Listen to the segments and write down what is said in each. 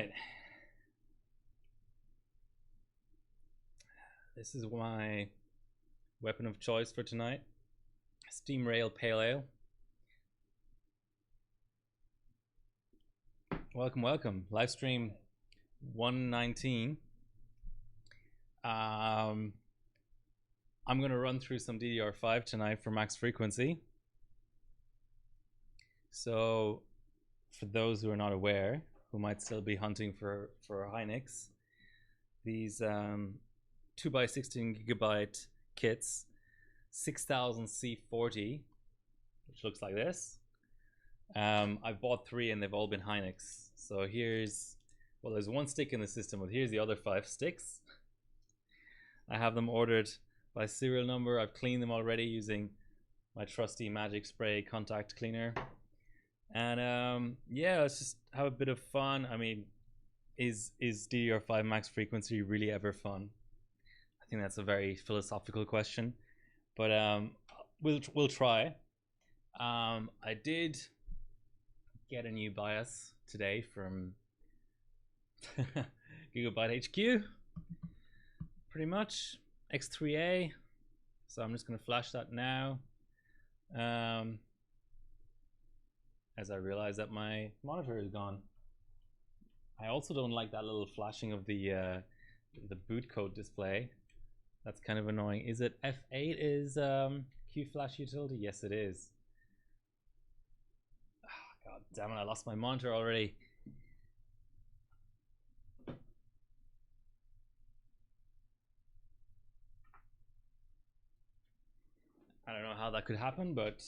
right. This is my weapon of choice for tonight. Steam Rail Pale Ale. Welcome, welcome. Livestream 119. I'm going to run through some DDR5 tonight for max frequency. So, for those who are not aware, who might still be hunting for Hynix, these 2x16 gigabyte kits, 6000 C40, which looks like this. I've bought 3 and they've all been Hynix. So here's, well, there's 1 stick in the system, but here's the other 5 sticks. I have them ordered by serial number. I've cleaned them already using my trusty Magic Spray contact cleaner. And yeah, let's just have a bit of fun. I mean, is DDR5 max frequency really ever fun? I think that's a very philosophical question, but we'll try. I did get a new BIOS today from Gigabyte HQ, pretty much X3A. So I'm just going to flash that now. As I realize that my monitor is gone. I also don't like that little flashing of the boot code display. That's kind of annoying. Is it F8 is QFlash utility? Yes, it is. Oh, God damn it, I lost my monitor already. I don't know how that could happen, but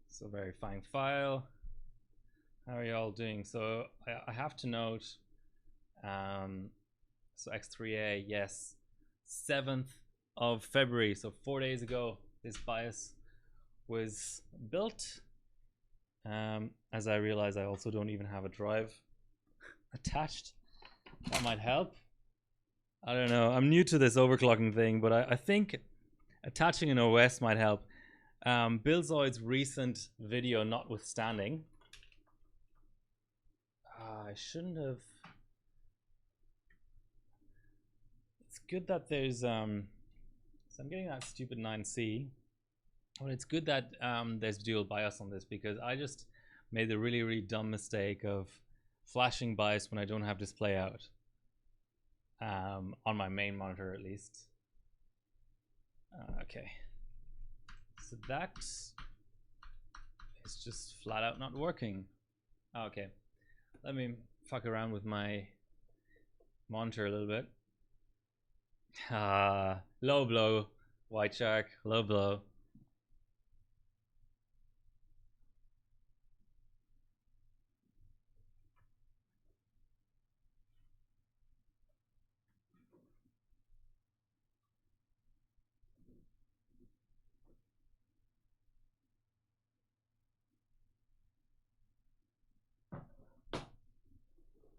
so verifying file. How are you all doing? So I have to note, so X3A, yes, 7th of February, so 4 days ago, this BIOS was built. As I realize, I also don't even have a drive attached. That might help. I don't know. I'm new to this overclocking thing, but I think attaching an OS might help. Billzoid's recent video notwithstanding, I shouldn't have. It's good that there's so I'm getting that stupid 9C, but it's good that there's dual BIOS on this, because I just made the really dumb mistake of flashing BIOS when I don't have display out, on my main monitor at least. Okay, so that is just flat out not working. Okay, let me fuck around with my monitor a little bit. Low blow, White Shark, low blow.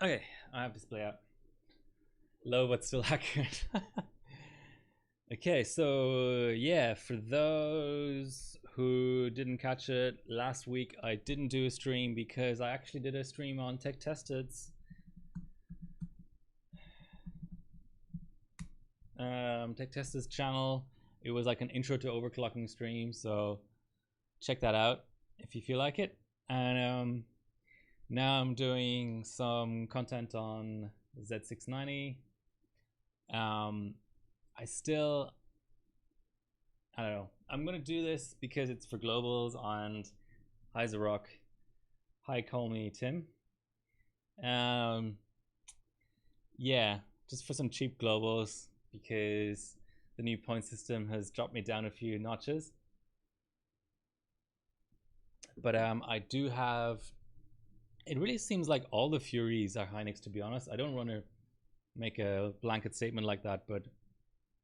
Okay, I have display out. Low but still accurate. Okay, so yeah, for those who didn't catch it, last week I didn't do a stream because I actually did a stream on Tech Tested's channel. It was like an intro to overclocking stream, so check that out if you feel like it. And now I'm doing some content on Z690. I don't know. I'm gonna do this because it's for globals, and hi Zarok. Hi, call me Tim. Yeah, just for some cheap globals, because the new point system has dropped me down a few notches. But I do have. It really seems like all the Furies are Hynix, to be honest. I don't want to make a blanket statement like that, but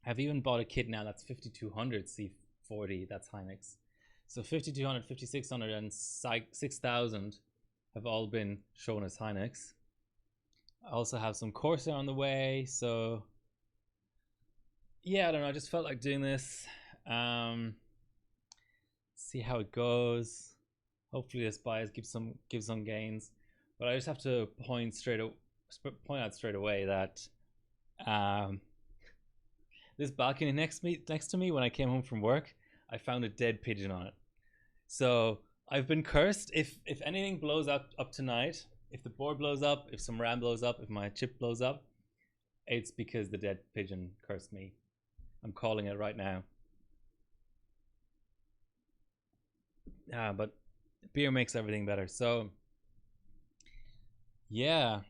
I've even bought a kit now that's 5200 C40, that's Hynix. So 5200, 5600 and 6000 have all been shown as Hynix. I also have some Corsair on the way, so yeah, I don't know, I just felt like doing this. See how it goes. Hopefully this bias gives some gains, but I just have to point out straight away that this balcony next to me when I came home from work, I found a dead pigeon on it. So I've been cursed. If anything blows up tonight, if the board blows up, if some RAM blows up, if my chip blows up, it's because the dead pigeon cursed me. I'm calling it right now. But beer makes everything better. So yeah,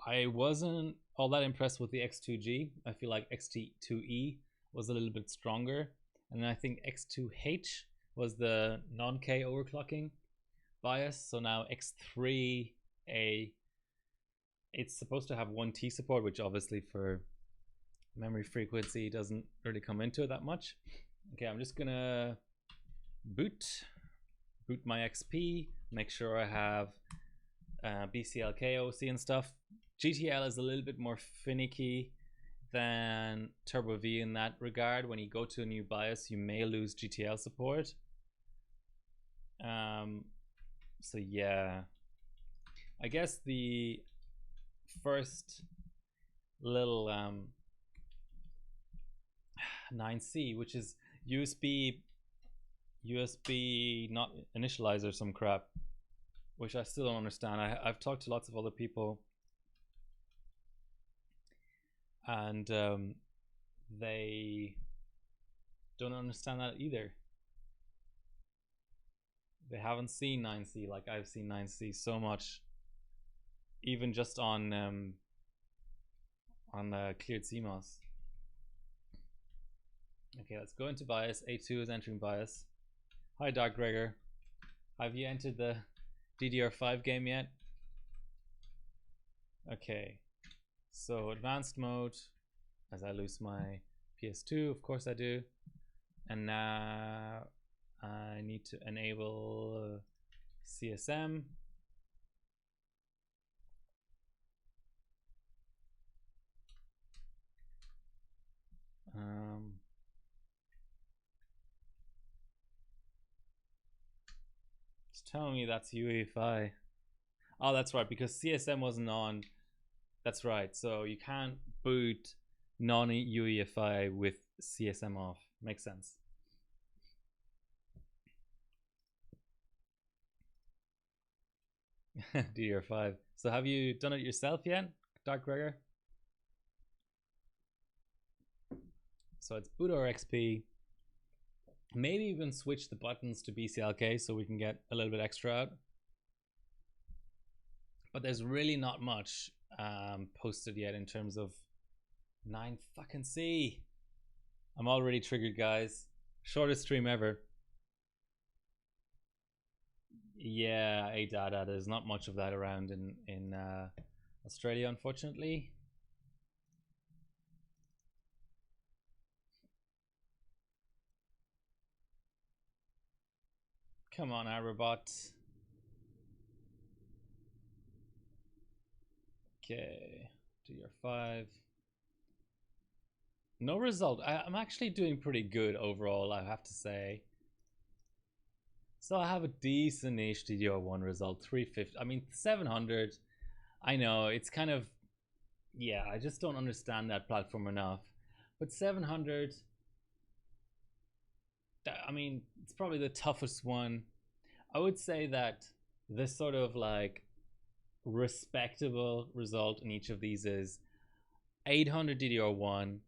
I wasn't all that impressed with the X2G. I feel like X2E was a little bit stronger, and then I think X2H was the non-K overclocking bias. So now X3A, it's supposed to have 1T support, which obviously for memory frequency doesn't really come into it that much. Okay, I'm just gonna boot my XP, make sure I have BCLK OC and stuff. GTL is a little bit more finicky than Turbo V in that regard. When you go to a new BIOS, you may lose GTL support. So yeah, I guess the first little 9C, which is USB not initializer, some crap, which I still don't understand. I've talked to lots of other people, and they don't understand that either. They haven't seen 9C like I've seen 9C so much, even just on cleared CMOS. Okay, let's go into BIOS. A2 is entering BIOS. Hi Dark Gregor, have you entered the DDR5 game yet? Okay, so advanced mode, as I lose my PS2, of course I do, and now I need to enable CSM. It's telling me that's UEFI. Oh, that's right, because CSM wasn't on. That's right, so you can't boot non-UEFI with CSM off. Makes sense. DDR5. So have you done it yourself yet, Dark Gregor? So it's boot or XP. Maybe even switch the buttons to BCLK so we can get a little bit extra out. But there's really not much posted yet in terms of 9 fucking C. I'm already triggered, guys. Shortest stream ever. Yeah, a data. There's not much of that around in Australia, unfortunately. Come on, iRobot. Okay, DDR5. No result. I'm actually doing pretty good overall, I have to say. So I have a decent-ish DDR1 result, 350. I mean, 700. I know it's kind of, yeah, I just don't understand that platform enough. But 700, I mean, it's probably the toughest one. I would say that this sort of like respectable result in each of these is 800 DDR1,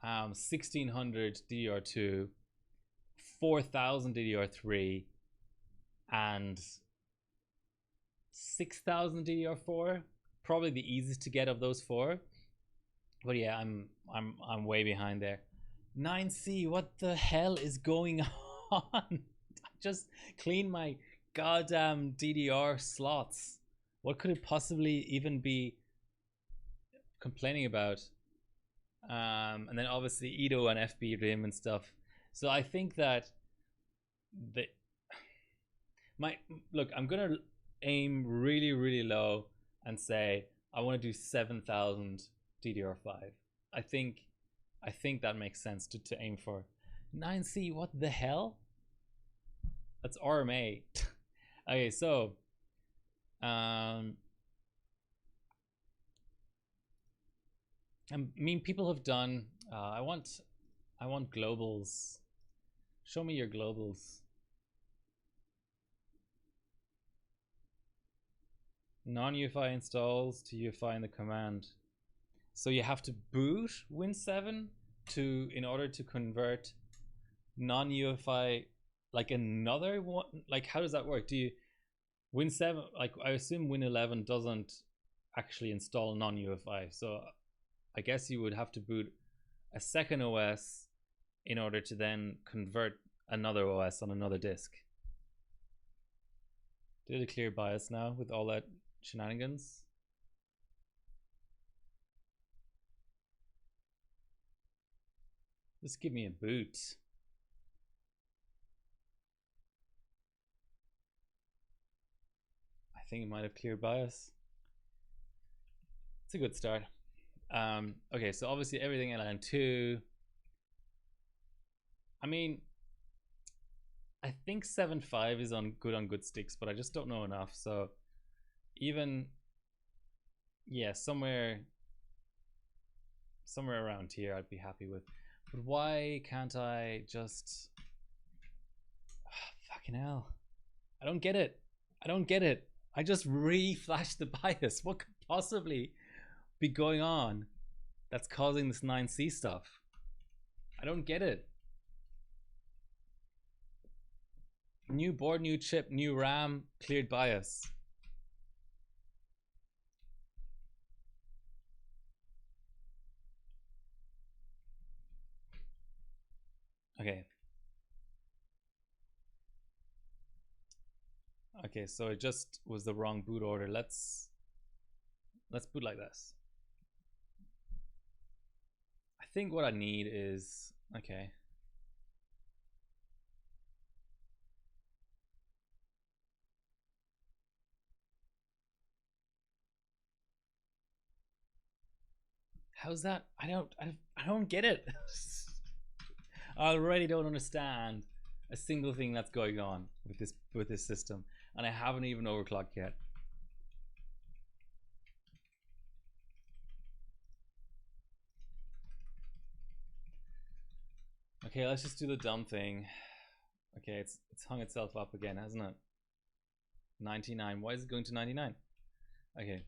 1600 DDR2, 4000 DDR3, and 6000 DDR4. Probably the easiest to get of those four. But yeah, I'm way behind there. 9C, what the hell is going on? I just cleaned my goddamn DDR slots. What could it possibly even be complaining about? And then obviously Edo and FB RIM and stuff. So I think that look, I'm gonna aim really, really low and say I want to do 7000 DDR5. I think that makes sense to aim for. 9C, what the hell? That's RMA. Okay, so I mean, people have done. I want globals. Show me your globals. Non-UEFI installs to UEFI in the command. So you have to boot Win7 in order to convert non-UEFI, like another one. Like, how does that work? Do you Win7? Like, I assume Win11 doesn't actually install non-UEFI, so I guess you would have to boot a second OS in order to then convert another OS on another disk. Did a clear BIOS now with all that shenanigans? Just give me a boot. I think it might have cleared BIOS. It's a good start. Okay, so obviously everything LN2. I mean, I think 7.5 is on good sticks, but I just don't know enough. So even, yeah, somewhere around here I'd be happy with. But why can't I just fucking hell? I don't get it. I don't get it. I just re-flashed the BIOS. What could possibly be going on that's causing this 9C stuff? I don't get it. New board, new chip, new RAM, cleared BIOS. Okay. Okay, so it just was the wrong boot order. Let's boot like this. I think what I need is, okay. How's that? I don't get it. I already don't understand a single thing that's going on with this system, and I haven't even overclocked yet. Okay, let's just do the dumb thing. Okay, it's hung itself up again, hasn't it? 99. Why is it going to 99? Okay.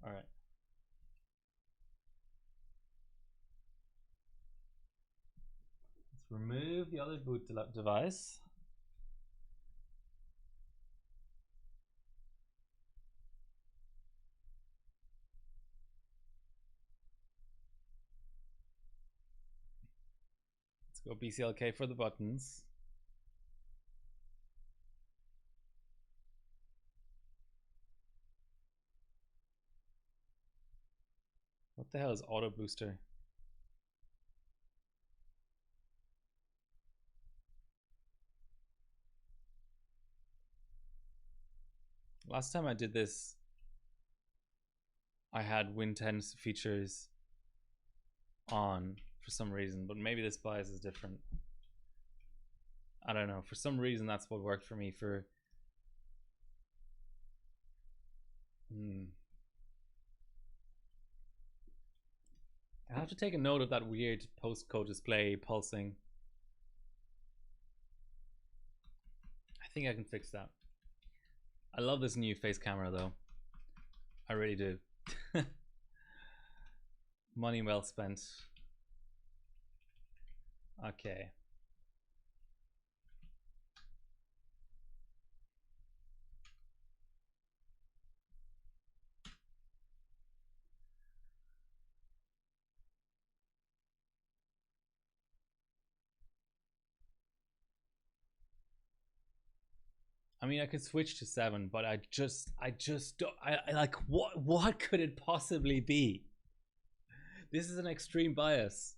All right. Let's remove the other boot device. Let's go BCLK for the buttons. What the hell is auto booster? Last time I did this, I had Win10 features on for some reason, but maybe this BIOS is different. I don't know. For some reason, that's what worked for me for. I have to take a note of that weird postcode display pulsing. I think I can fix that. I love this new face camera though. I really do. Money well spent. Okay. I mean, I could switch to 7, but I just don't. I like what could it possibly be? This is an extreme BIOS.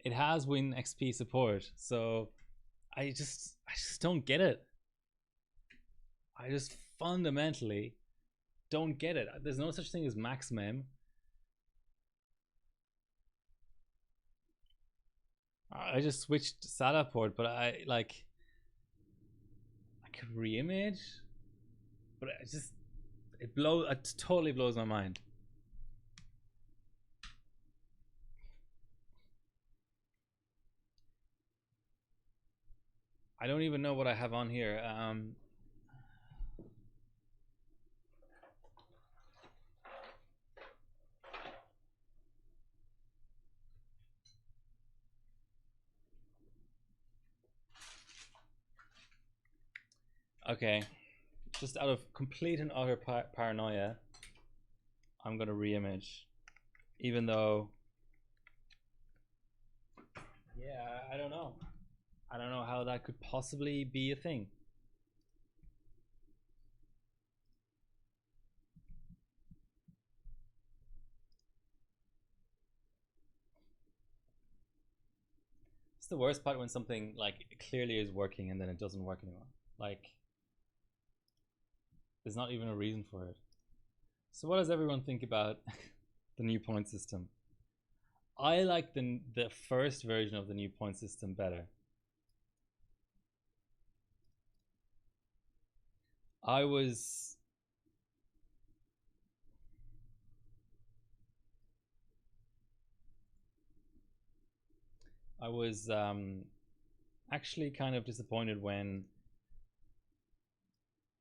It has WinXP support, so I just don't get it. I just fundamentally don't get it. There's no such thing as max mem. I just switched SATA port, but I could reimage, but it totally blows my mind. I don't even know what I have on here. Okay, just out of complete and utter paranoia, I'm gonna reimage, even though, yeah, I don't know. I don't know how that could possibly be a thing. It's the worst part when something like clearly is working and then it doesn't work anymore. Like, there's not even a reason for it. So what does everyone think about the new point system? I like the first version of the new point system better. I was actually kind of disappointed when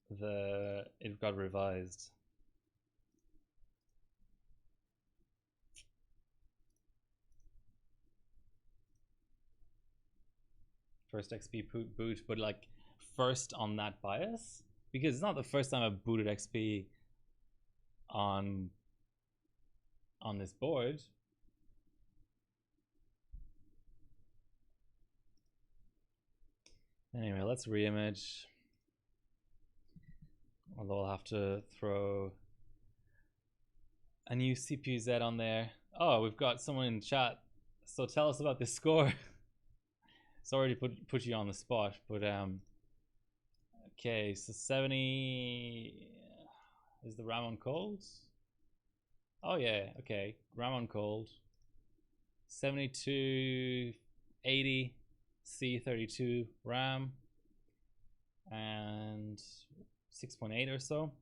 it got revised. First XP boot, but like first on that BIOS, because it's not the first time I've booted XP on this board. Anyway, let's reimage. Although I'll have to throw a new CPU Z on there. Oh, we've got someone in chat. So tell us about this score. Sorry to put you on the spot, but okay, so 70 is the RAM on cold. Oh yeah, okay, RAM on cold. 7280 C32 RAM and 6.8 or so.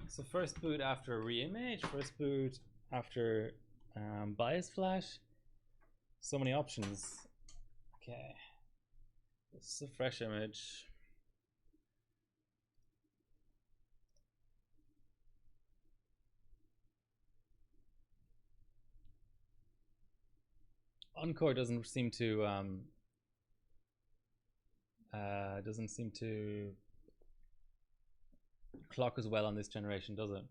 So first boot after reimage, first boot after BIOS flash. So many options. Okay, this is a fresh image. Encore doesn't seem to clock as well on this generation, does it?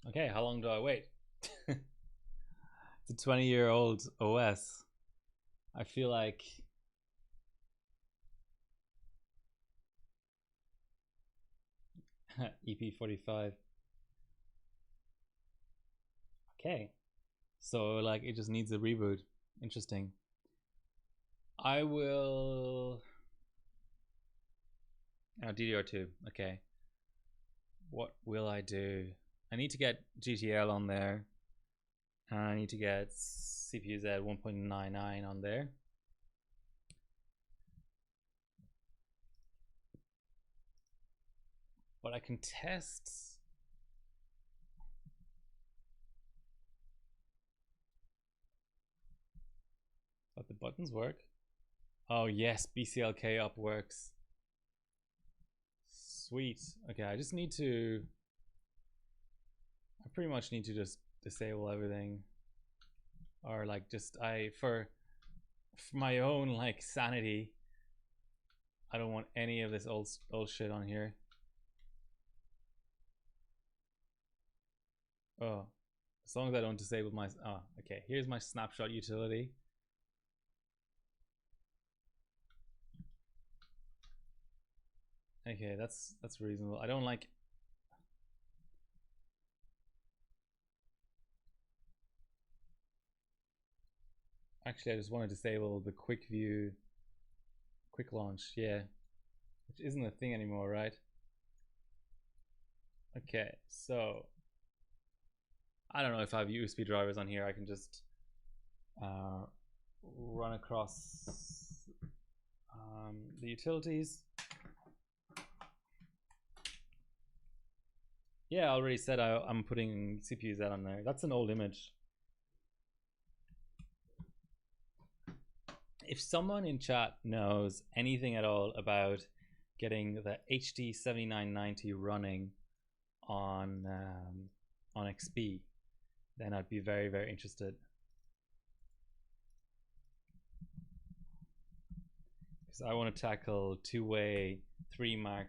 Okay, how long do I wait? It's a 20-year-old OS. I feel like EP45. Okay, so like it just needs a reboot. Interesting. I will. Oh, DDR2. Okay. What will I do? I need to get GTL on there. And I need to get CPU Z 1.99 on there. But I can test. But the buttons work. Oh yes, BCLK up works. Sweet. Okay, I just need to. I pretty much need to just disable everything, or like just for my own like sanity, I don't want any of this old shit on here. Oh, As long as I don't disable my... Oh, okay. Here's my snapshot utility. Okay, that's reasonable. I don't like... Actually, I just want to disable the quick view, quick launch, yeah. Which isn't a thing anymore, right? Okay, so... I don't know if I have USB drivers on here. I can just run across the utilities. Yeah, I already said I'm putting CPU Z on there. That's an old image. If someone in chat knows anything at all about getting the HD 7990 running on XP, then I'd be very, very interested. Because I want to tackle two-way 3 Mark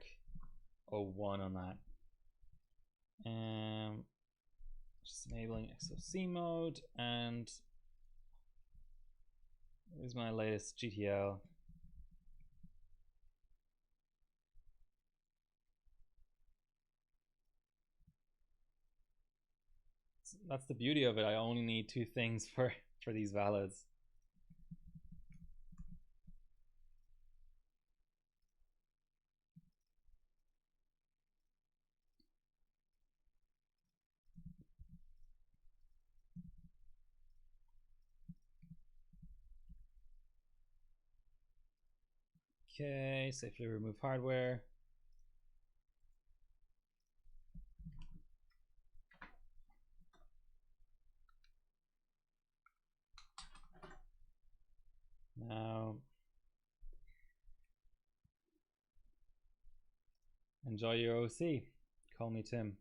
01 on that. Just enabling SoC mode, and here's my latest GTL. That's the beauty of it. I only need 2 things for these valids. Okay, safely remove hardware. Now, enjoy your OC. Call me Tim.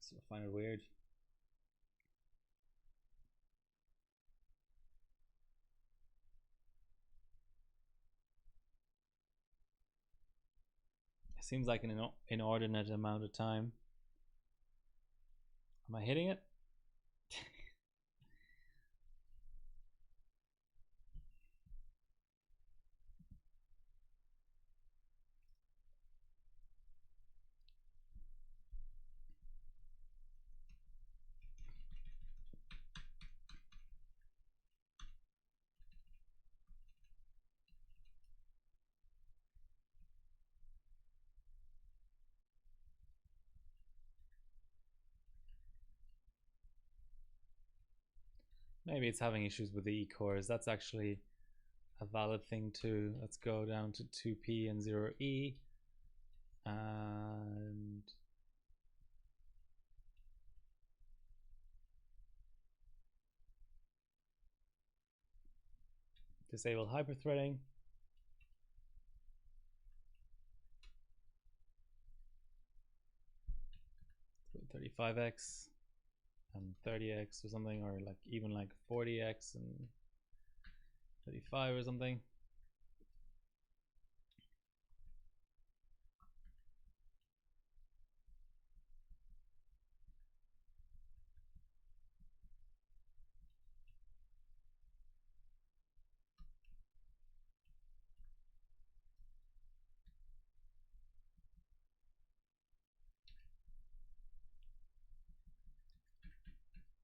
So I find it weird. It seems like an inordinate amount of time. Am I hitting it? Maybe it's having issues with the E-cores. That's actually a valid thing too. Let's go down to 2P and 0E. And disable hyperthreading. 35x and 30x or something, or like even like 40x and 35 or something.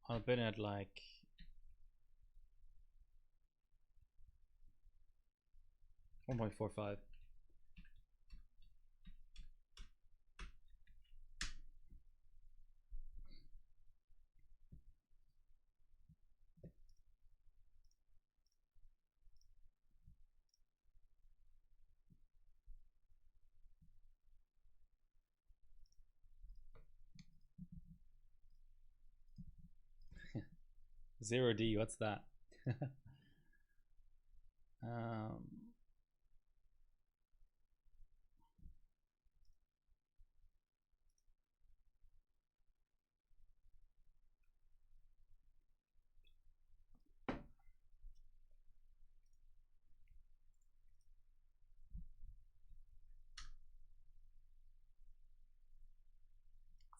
I've been at like 1.45. Zero D, what's that?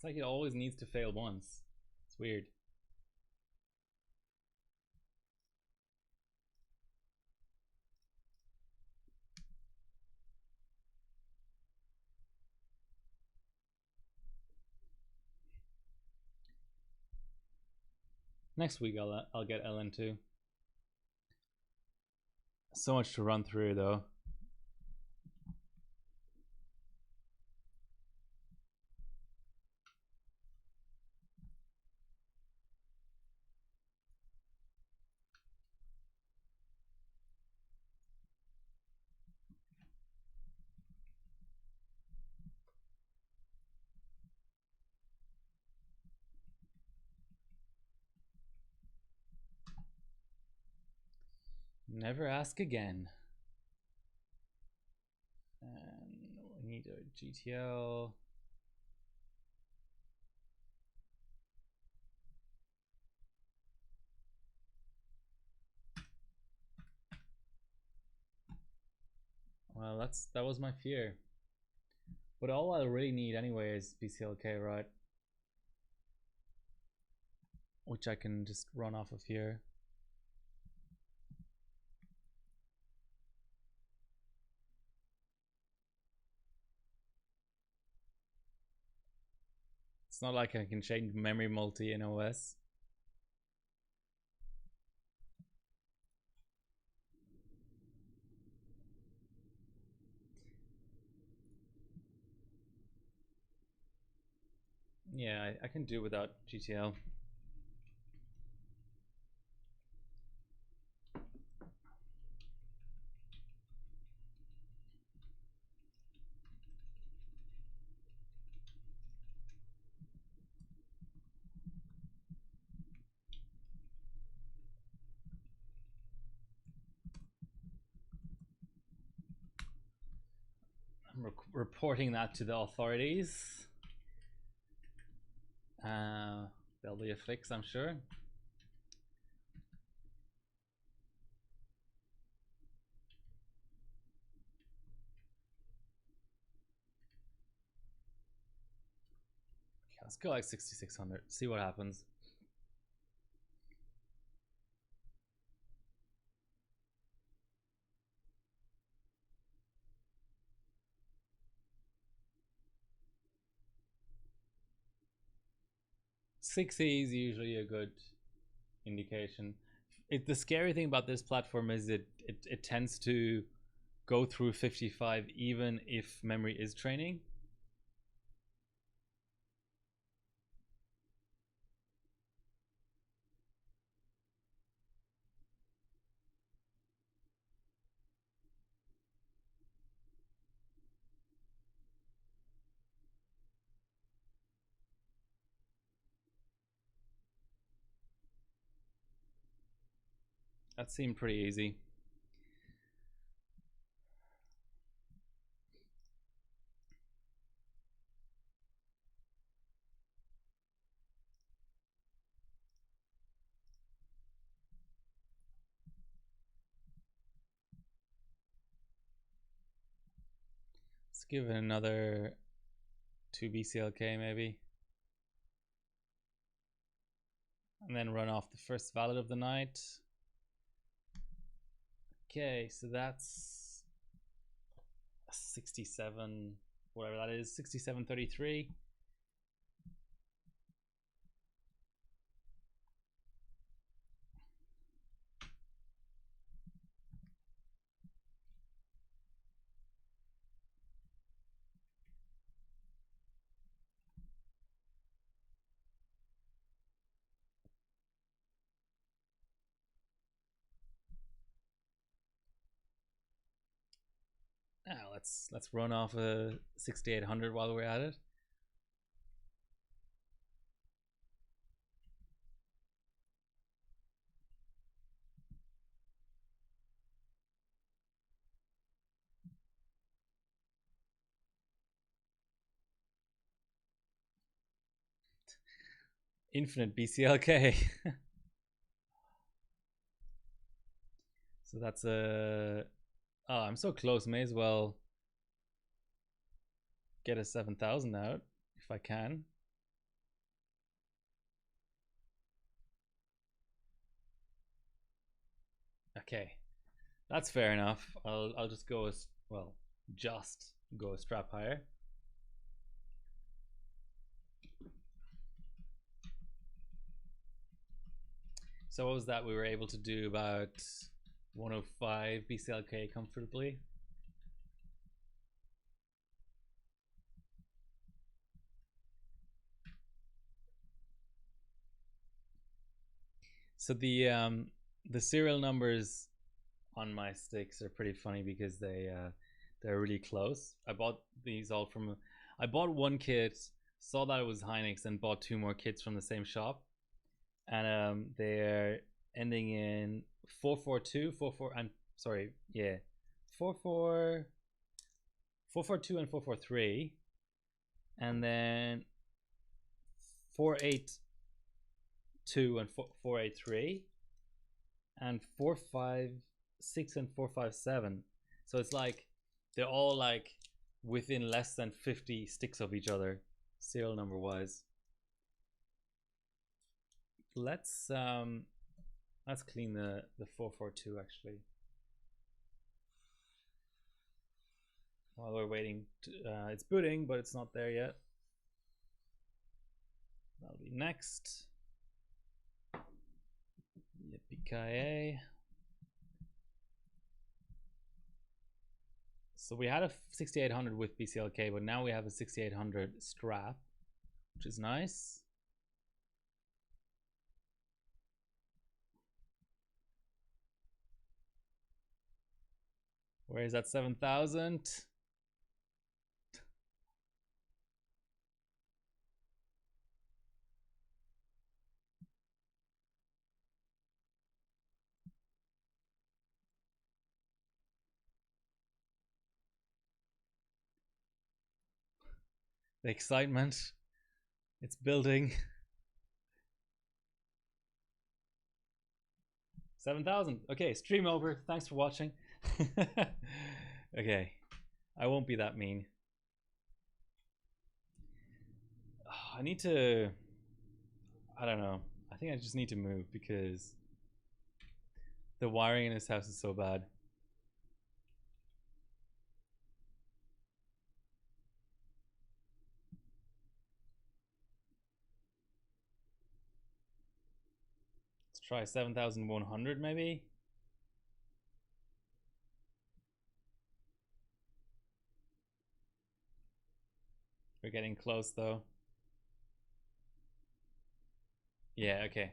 like it always needs to fail once. It's weird. Next week I'll get LN2. So much to run through though. Never ask again. And we need a GTL. Well, that was my fear. But all I really need anyway is BCLK, right? Which I can just run off of here. It's not like I can change memory multi in OS. Yeah, I can do without GTL. I'm reporting that to the authorities. There'll be a fix, I'm sure. Okay, let's go like 6600. See what happens. $60 is usually a good indication. The scary thing about this platform is it tends to go through 55 even if memory is training. That seemed pretty easy. Let's give it another 2 BCLK maybe. And then run off the first valid of the night. Okay, so that's 67, whatever that is, 67.33. Now let's run off a 6800 while we're at it. Infinite BCLK. So that's a oh, I'm so close. May as well get a 7000 out if I can. Okay, that's fair enough. I'll just go as well. Just go a strap higher. So what was that? We were able to do about 105 BCLK comfortably. So the serial numbers on my sticks are pretty funny because they're really close. I bought these all from I bought one kit, saw that it was Hynix, and bought two more kits from the same shop, and they're ending in 442, 44, and sorry, yeah, 44, 442 and 443, and then 482 and 483, and 456 and 457. So it's like they're all like within less than 50 sticks of each other, serial number wise. Let's clean the 442 actually. While we're waiting, it's booting, but it's not there yet. That'll be next. Yippee-ki-yay. So we had a 6800 with BCLK, but now we have a 6800 strap, which is nice. Where is that 7000? The excitement, it's building. 7,000. Okay, stream over. Thanks for watching. Okay, I won't be that mean. I need to, I don't know. I think I just need to move because the wiring in this house is so bad. Let's try 7,100 maybe. We're getting close though. Yeah, okay.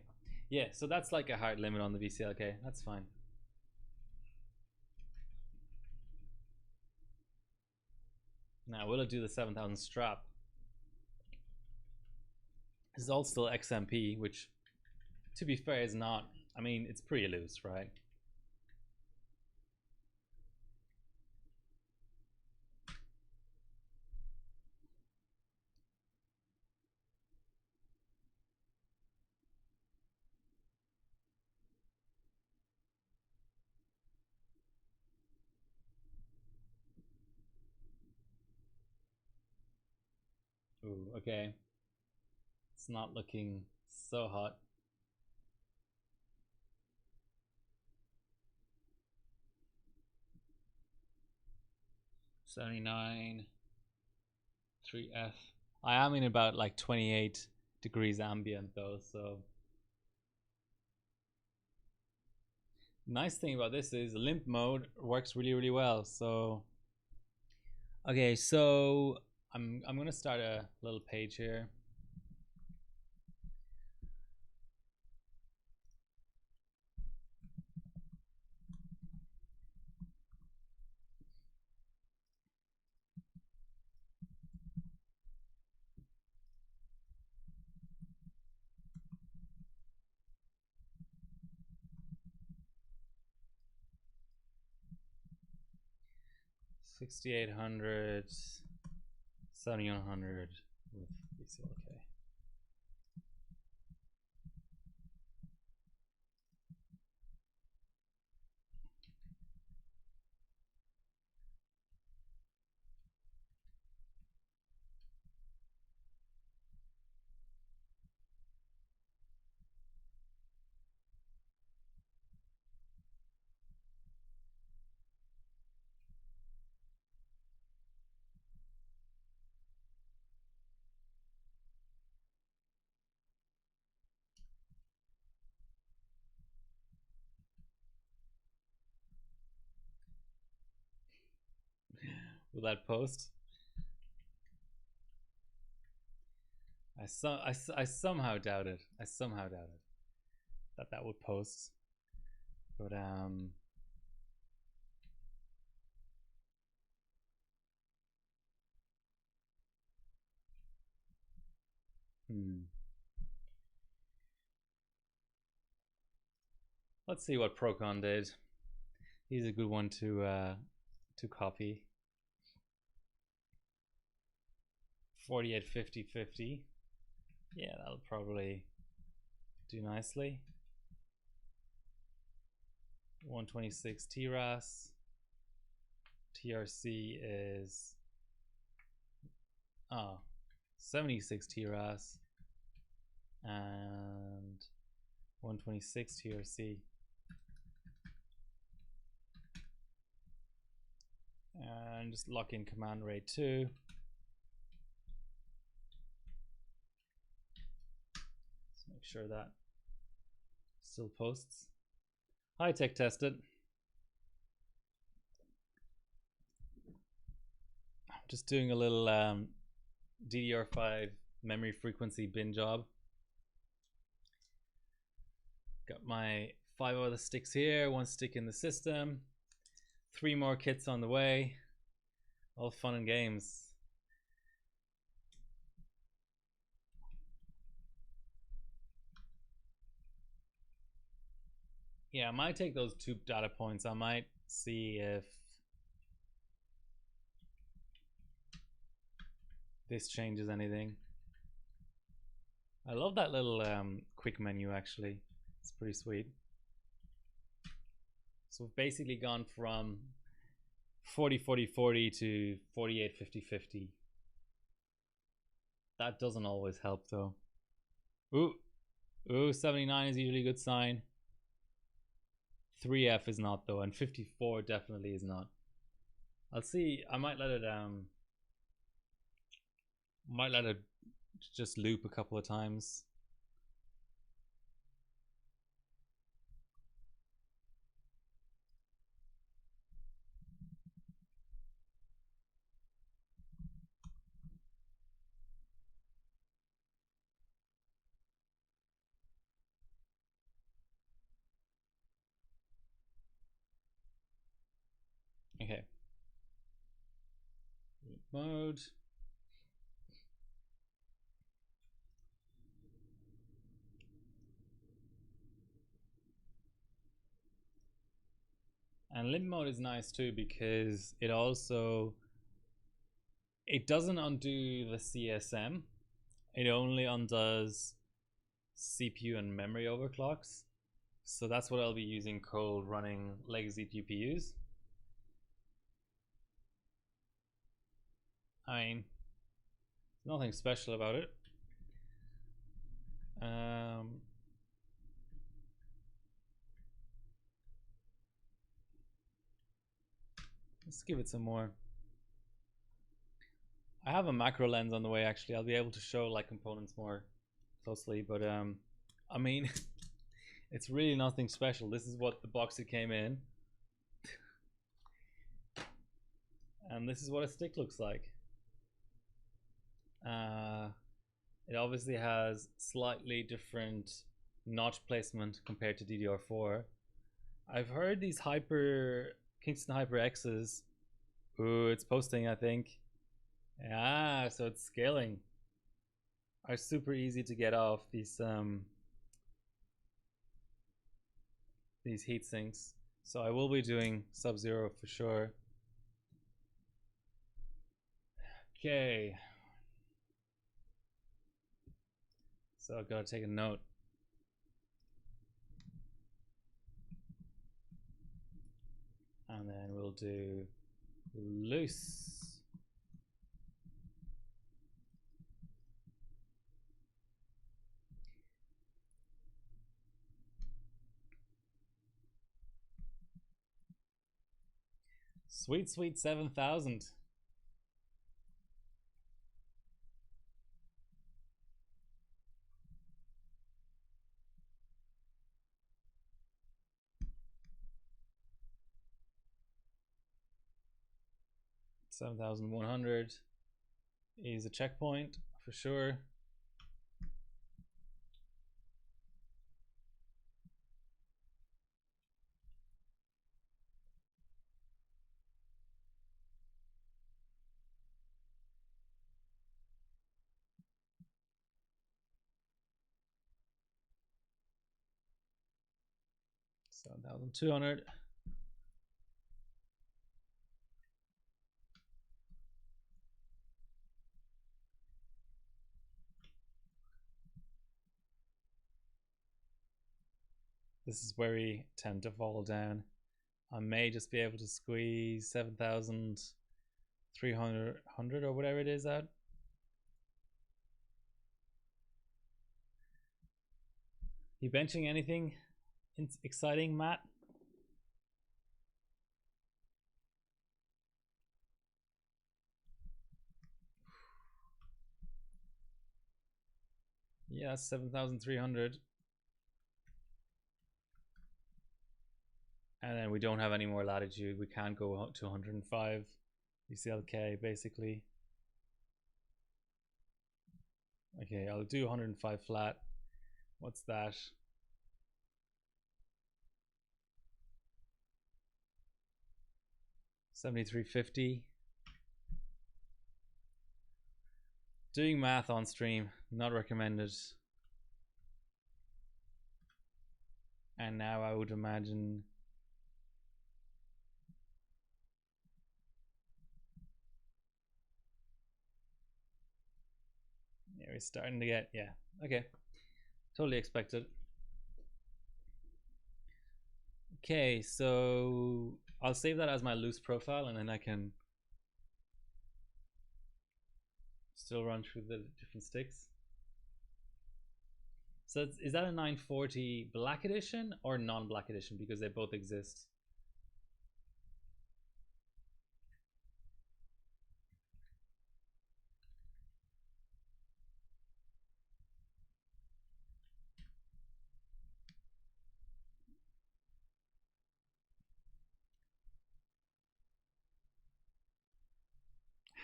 Yeah, so that's like a hard limit on the VCLK. That's fine. Now, will it do the 7,000 strap? This is all still XMP, which, to be fair, is not... I mean, it's pretty loose, right? Ooh, okay. It's not looking so hot. $79, 3F. I am in about like 28 degrees ambient though, so... Nice thing about this is limp mode works really well, so... Okay, so I'm gonna start a little page here. $6,800, $7,100 with BCLK. Will that post? I somehow doubt it. I somehow doubt it that would post. But let's see what Procon did. He's a good one to copy. 48, 50, 50. Yeah, that'll probably do nicely. 126 TRAS. TRC is 76 TRAS and 126 TRC. And just lock in command rate 2. Let's make sure that still posts. High tech tested. Just doing a little DDR5 memory frequency bin job. Got my 5 other sticks here, 1 stick in the system, 3 more kits on the way. All fun and games. Yeah, I might take those 2 data points. I might see if this changes anything. I love that little quick menu actually. It's pretty sweet. So we've basically gone from 40 40 40 to 48 50 50. That doesn't always help though. Ooh, 79 is usually a good sign. 3F is not though, and 54 definitely is not. I'll see. I might let it just loop a couple of times. Okay. Mode. And limp mode is nice too because it doesn't undo the CSM. It only undoes CPU and memory overclocks. So that's what I'll be using cold running legacy GPUs. I mean, nothing special about it. Let's give it some more. I have a macro lens on the way actually. I'll be able to show like components more closely, but I mean it's really nothing special. This is what the box it came in. And this is what a stick looks like. It obviously has slightly different notch placement compared to DDR4. I've heard these Kingston Hyper X's. Ooh, it's posting, I think. Yeah, so it's scaling. Are super easy to get off these heat sinks. So I will be doing Sub-Zero for sure. Okay. So I've got to take a note. And then we'll do loose. Sweet, sweet 7,000. 7,100 is a checkpoint for sure. $7,200. This is where we tend to fall down. I may just be able to squeeze 7,300 or whatever it is out. You benching anything exciting, Matt? Yeah, 7,300. And then we don't have any more latitude. We can't go to 105 UCLK basically. Okay, I'll do 105 flat. What's that? $7,350. Doing math on stream, not recommended. And now I would imagine yeah, we're starting to get, yeah, okay. Totally expected. Okay, so I'll save that as my loose profile and then I can still run through the different sticks. So is that a 940 black edition or non-black edition? Because they both exist.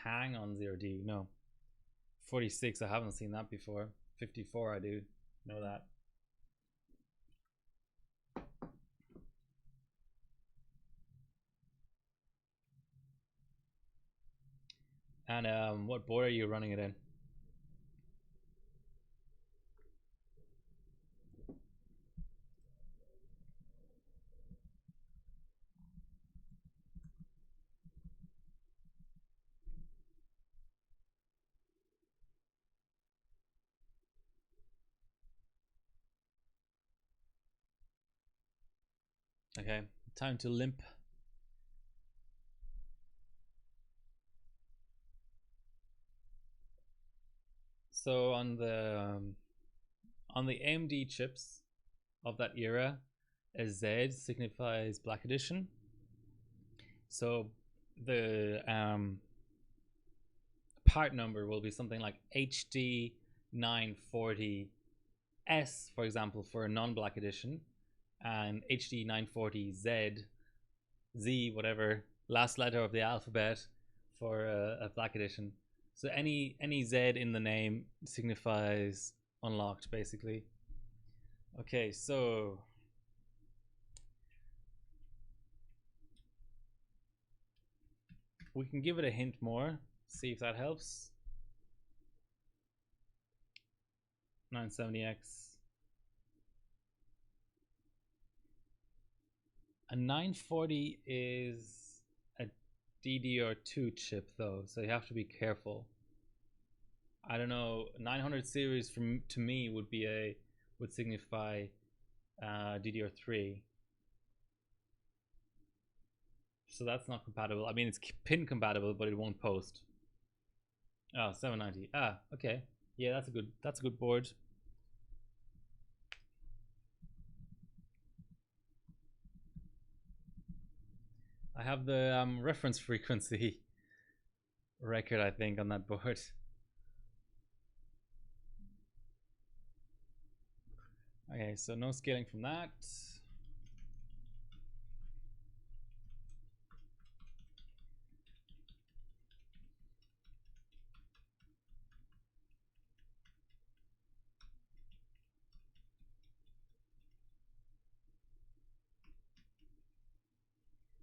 Hang on 0D, no. 46, I haven't seen that before. 54, I do know that. And what board are you running it in? Okay, time to limp. So on the AMD chips of that era, a Z signifies Black Edition. So the part number will be something like HD 940S, for example, for a non-Black Edition, and HD 940Z, Z, whatever, last letter of the alphabet for a Black Edition. So any Z in the name signifies unlocked, basically. Okay, so we can give it a hint more, see if that helps. 970X. A 940 is a DDR2 chip though, so you have to be careful. I don't know, 900 series to me would signify DDR3. So that's not compatible. I mean, it's pin compatible, but it won't post. Oh, 790. Ah, okay. Yeah, that's a good board. I have the reference frequency record, I think, on that board. Okay, so no scaling from that.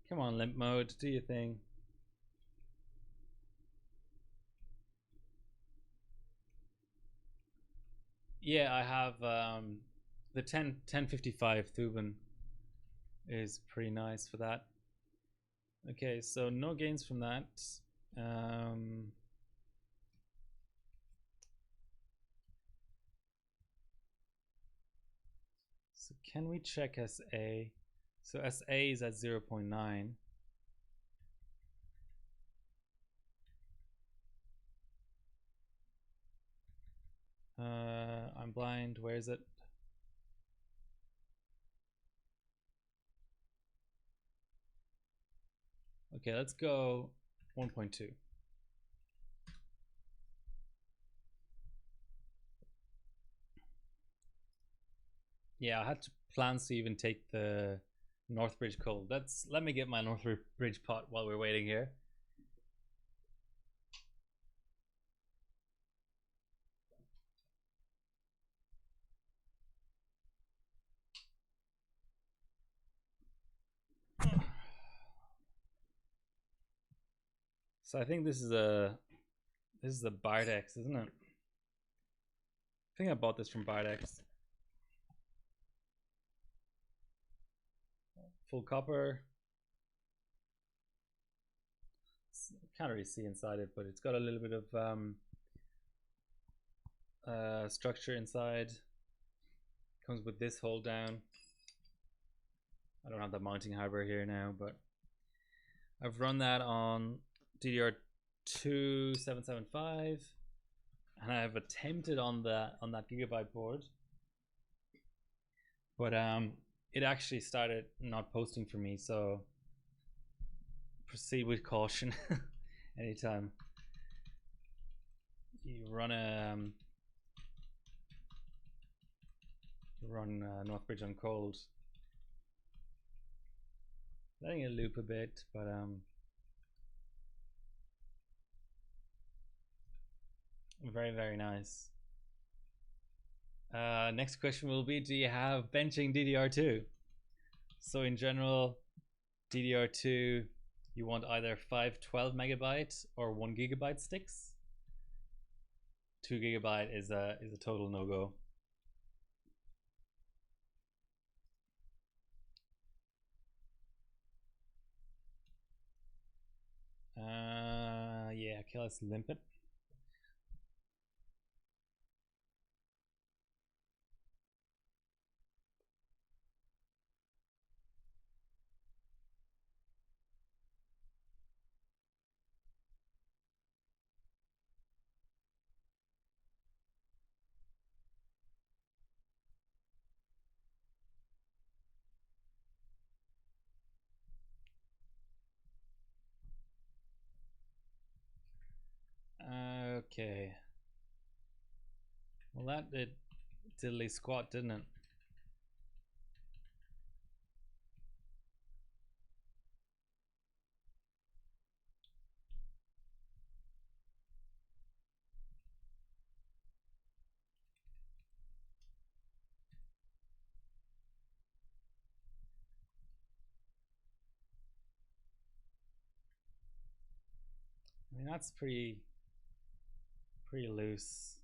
Come on, limp mode, do your thing. Yeah, I have the 1055 Thuban is pretty nice for that. Okay, so no gains from that. So can we check SA? So SA is at 0.9. I'm blind. Where is it? Okay, let's go 1.2. Yeah, I had plans to even take the Northbridge cold. Let me get my Northbridge pot while we're waiting here. So I think this is a Bardex, isn't it? I think I bought this from Bardex. Full copper. Can't really see inside it, but it's got a little bit of structure inside. Comes with this hold down. I don't have the mounting hardware here now, but I've run that on DDR2 775, and I've attempted on that Gigabyte board, but it actually started not posting for me, so proceed with caution. Anytime you run Northbridge on cold, letting it loop a bit, but very, very nice. Next question will be, do you have benching DDR2? So in general, DDR2, you want either 5 12 megabyte or 1 gigabyte sticks. 2 gigabyte is a total no-go. Yeah, okay, let's limp it. Okay. Well, that did diddly squat, didn't it? I mean, that's pretty loose.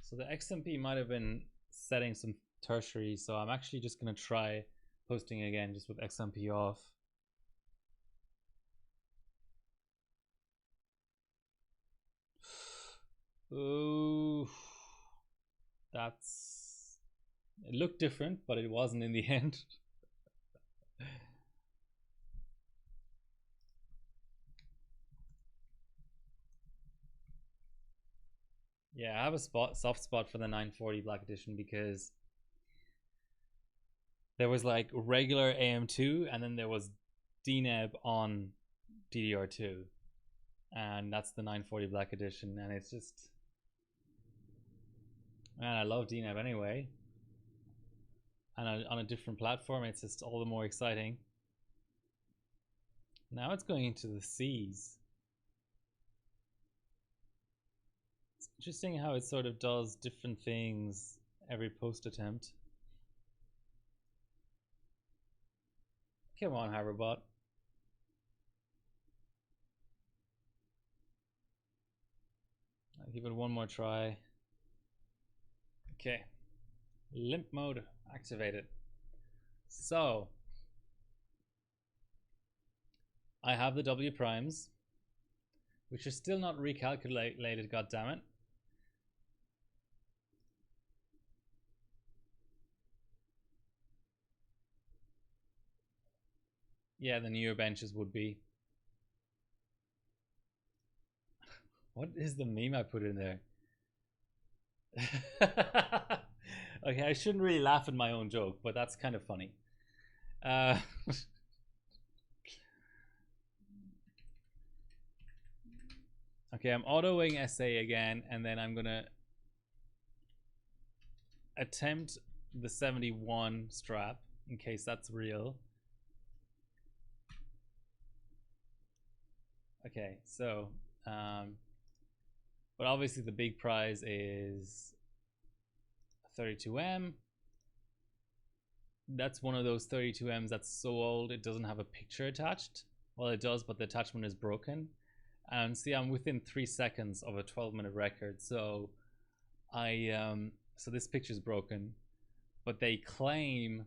So the XMP might have been setting some tertiary, so I'm actually just gonna try posting again just with XMP off. Oh, it looked different, but it wasn't in the end. Yeah, I have a soft spot for the 940 Black Edition because There was like regular AM2, and then there was DNEB on DDR2, and that's the 940 Black Edition. And it's just, man, I love DNEB anyway. And on a different platform, it's just all the more exciting. Now it's going into the C's. It's interesting how it sort of does different things every post attempt. Come on, Hoverbot. I'll give it one more try. Okay. Limp mode activated. So I have the W primes, which are still not recalculated, goddammit. Yeah, the newer benches would be. What is the meme I put in there? Okay, I shouldn't really laugh at my own joke, but that's kind of funny. Okay, I'm autoing SA again, and then I'm gonna attempt the 71 strap in case that's real. Okay, so but obviously the big prize is 32M. That's one of those 32Ms that's so old it doesn't have a picture attached. Well, it does, but the attachment is broken. And see, I'm within 3 seconds of a 12-minute record, so so this picture's broken, but they claim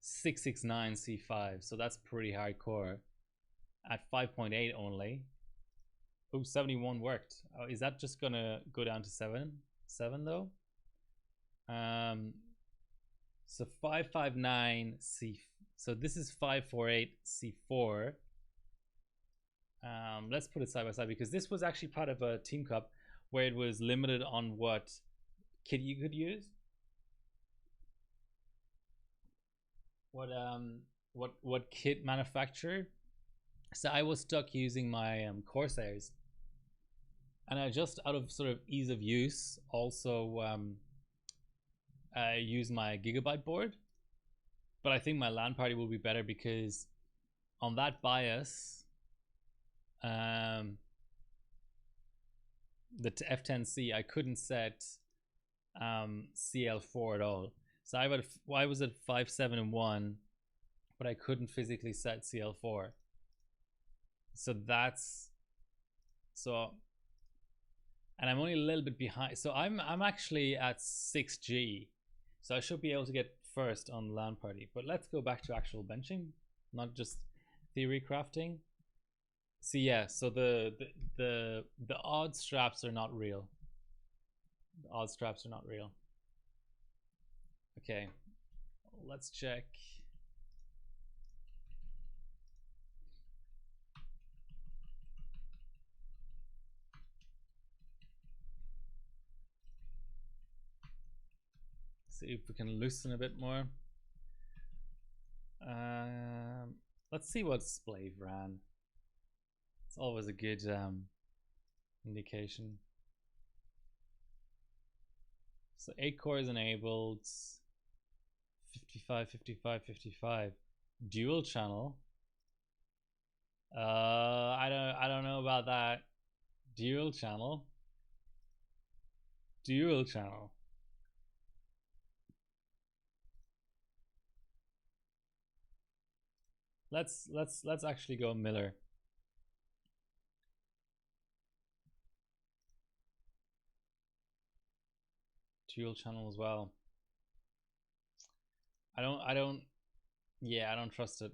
669 C5, so that's pretty hardcore at 5.8 only. Oh, 71 worked. Oh, is that just gonna go down to 7 though? So 559 C, so this is 548 C4. Let's put it side by side, because this was actually part of a Team Cup where it was limited on what kit you could use. What kit manufacturer. So I was stuck using my Corsairs, and I just, out of sort of ease of use, also use my Gigabyte board. But I think my LAN party will be better, because on that BIOS, the F10C, I couldn't set CL4 at all. So I was at 5.7.1, but I couldn't physically set CL4. So that's and I'm only a little bit behind. So I'm actually at 6G, so I should be able to get first on the LAN party. But let's go back to actual benching, not just theory crafting. So yeah, so the odd straps are not real. The odd straps are not real. Okay, let's check. See if we can loosen a bit more. Let's see what Splave ran. It's always a good indication. So 8 cores enabled, 55, 55, 55. Dual channel. I don't know about that. Dual channel. Dual channel. Let's actually go Miller. Dual channel as well. I don't trust it.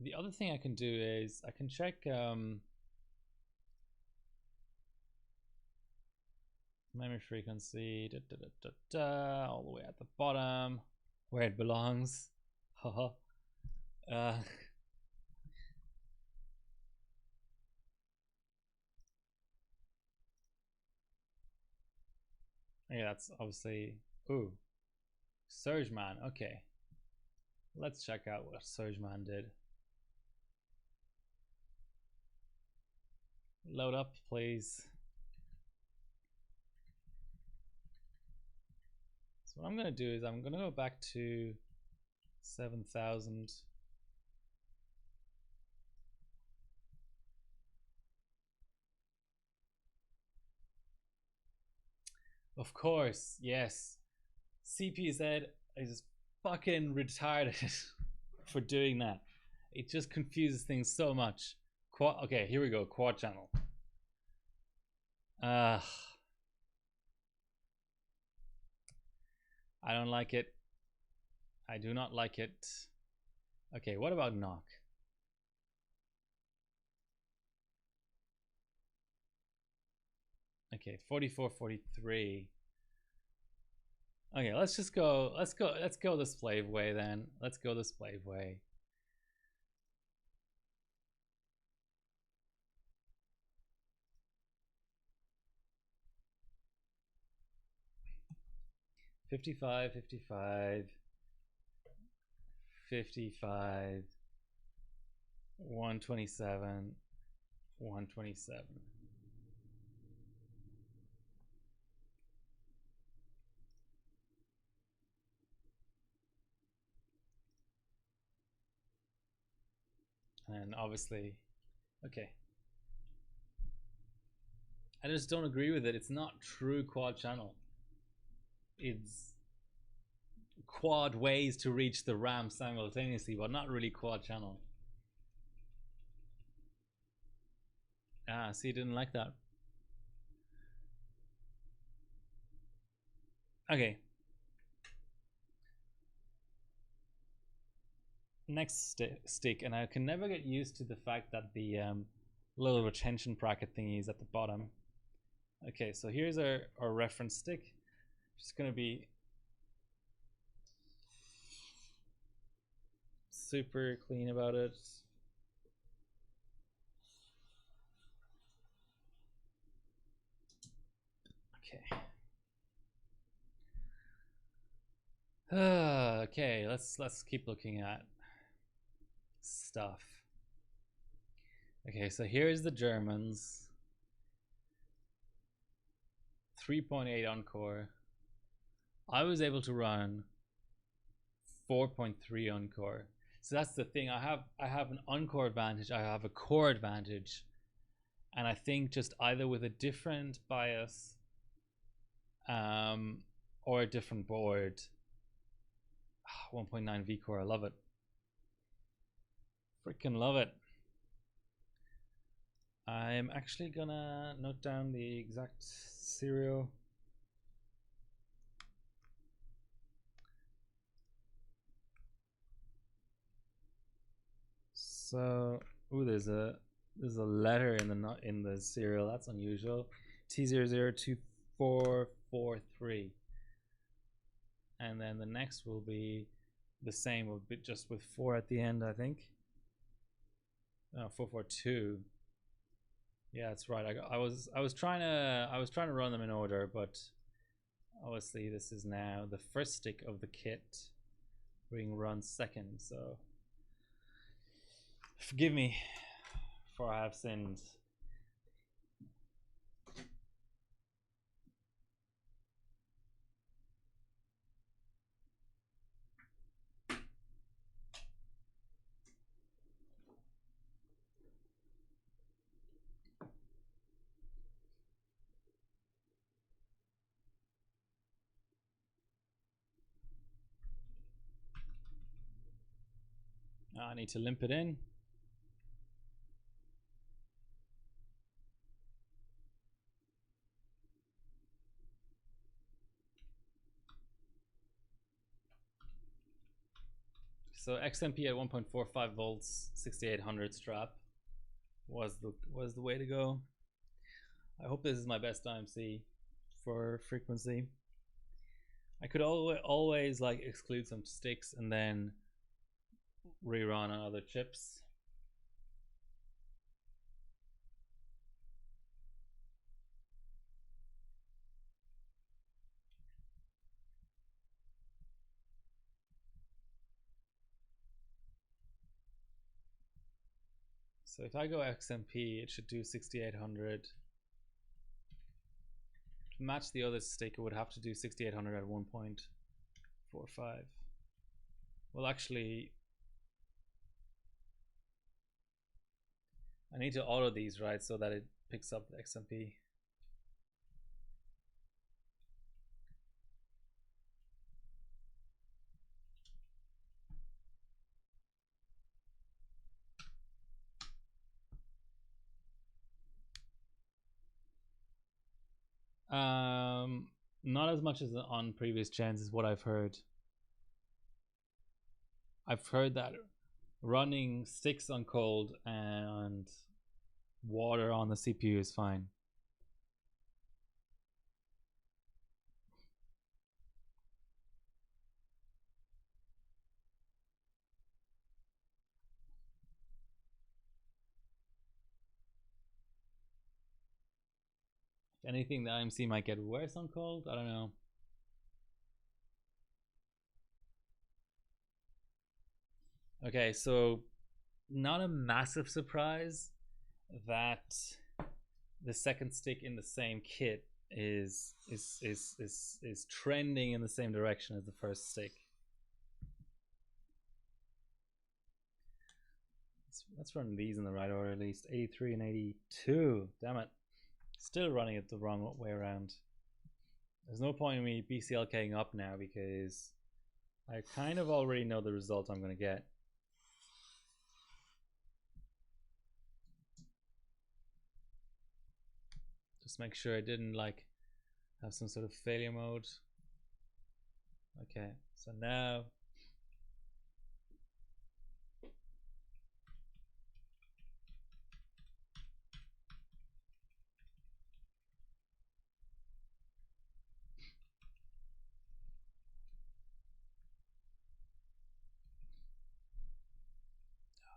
The other thing I can do is I can check memory frequency all the way at the bottom where it belongs. Haha. Yeah, that's obviously, ooh, Surge Man. Okay, Let's check out what Surgeman did. Load up, please. So what I'm going to do is I'm going to go back to 7,000. Of course, yes. CPZ is fucking retarded for doing that. It just confuses things so much. Okay, here we go. Quad channel. I don't like it. I do not like it. Okay, what about knock? Okay, 44, 43. Okay, let's go the slave way then. Let's go the slave way. $55, $55, $55, $127, $127. And obviously, okay. I just don't agree with it. It's not true quad channel. It's quad ways to reach the RAM simultaneously, but not really quad channel. Ah, see, didn't like that. Okay. Next stick, and I can never get used to the fact that the little retention bracket thingy is at the bottom. Okay, so here's our reference stick. Just gonna be super clean about it. Okay. Okay, let's keep looking at stuff. Okay, so here's the Germans. 3.8 Encore. I was able to run 4.3 Encore. So that's the thing. I have an Encore advantage. I have a core advantage, and I think just either with a different BIOS, or a different board. 1.9 V core. I love it. Freaking love it. I'm actually gonna note down the exact serial. So, ooh, there's a letter in the serial. That's unusual. T002443. And then the next will be the same, will be just with 4 at the end, I think. No, 442. Yeah, that's right. I was trying to run them in order, but obviously this is now the first stick of the kit being run second. So forgive me for I have sinned. Now I need to limp it in. So XMP at 1.45 volts, 6800 strap was the way to go. I hope this is my best IMC for frequency. I could always like exclude some sticks and then rerun on other chips. So if I go XMP, it should do 6800. To match the other stick, it would have to do 6800 at 1.45. Well, actually, I need to auto these, right, so that it picks up the XMP. Not as much as on previous gens is what I've heard. I've heard that running sticks on cold and water on the CPU is fine. If anything, the IMC might get worse on cold. I don't know. Okay, so not a massive surprise that the second stick in the same kit is trending in the same direction as the first stick. Let's run these in the right order at least. 83 and 82. Damn it. Still running it the wrong way around. There's no point in me BCLKing up now because I kind of already know the result I'm going to get. Just make sure I didn't like have some sort of failure mode. Okay, so now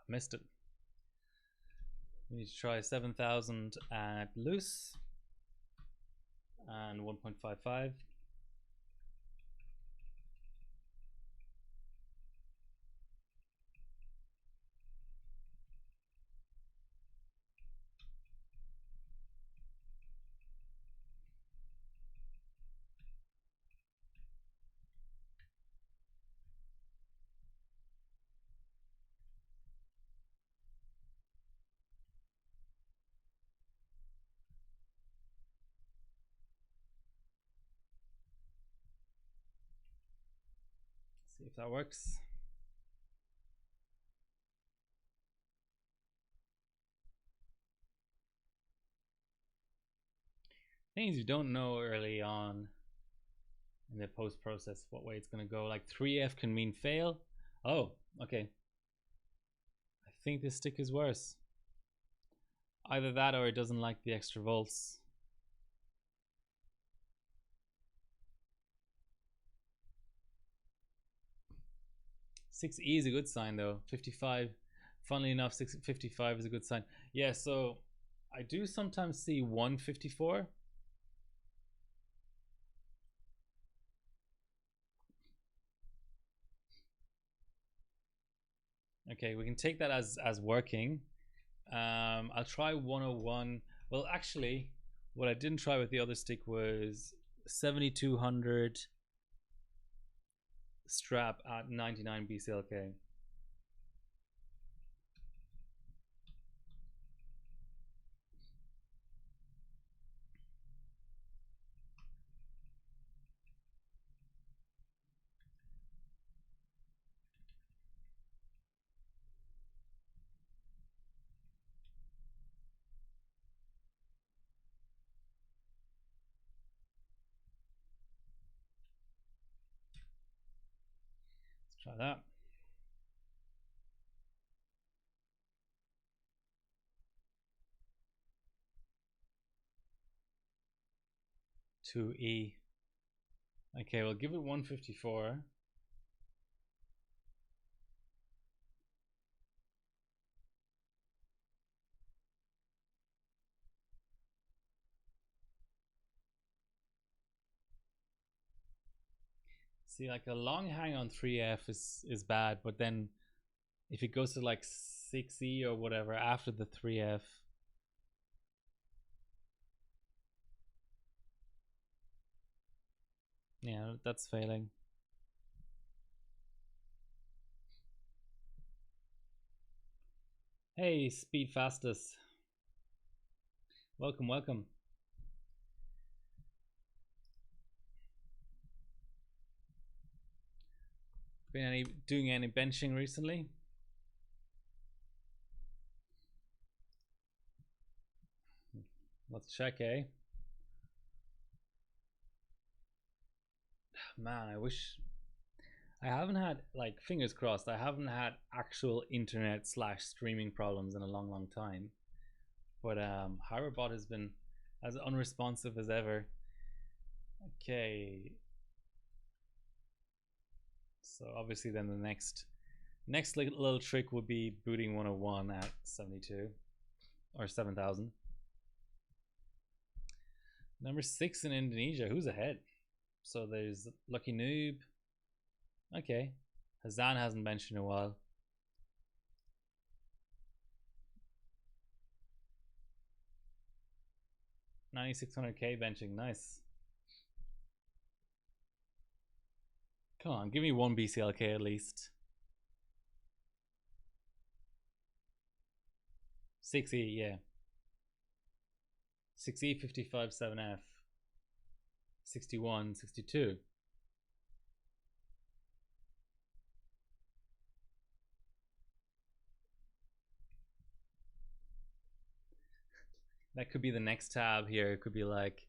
missed it. We need to try 7000 at loose and 1.55. See if that works. Things you don't know early on in the post process what way it's going to go. Like 3F can mean fail. Oh, okay. I think this stick is worse. Either that or it doesn't like the extra volts. 6E is a good sign though. 55. Funnily enough, 655 is a good sign. Yeah, so I do sometimes see 154. Okay, we can take that as working. I'll try 101. Well, actually, what I didn't try with the other stick was 7200 strap at 99 BCLK. Let's try that. To E. Okay, we'll give it 154. See, like a long hang on 3F is bad, but then if it goes to like 6E or whatever after the 3F. Yeah, that's failing. Hey, Speed Fastest. Welcome, welcome. Been doing any benching recently? Let's check, eh? Man, I wish I haven't had, like, fingers crossed, I haven't had actual internet / streaming problems in a long time. But Hybrid has been as unresponsive as ever. Okay. So obviously then the next little trick would be booting 101 at 72 or 7,000. Number 6 in Indonesia. Who's ahead? So there's Lucky Noob. Okay. Hazan hasn't benched in a while. $9,600K benching. Nice. Come on, give me one BCLK at least. 6E, yeah. 6E, 55, 7F. 61, 62. That could be the next tab here. It could be like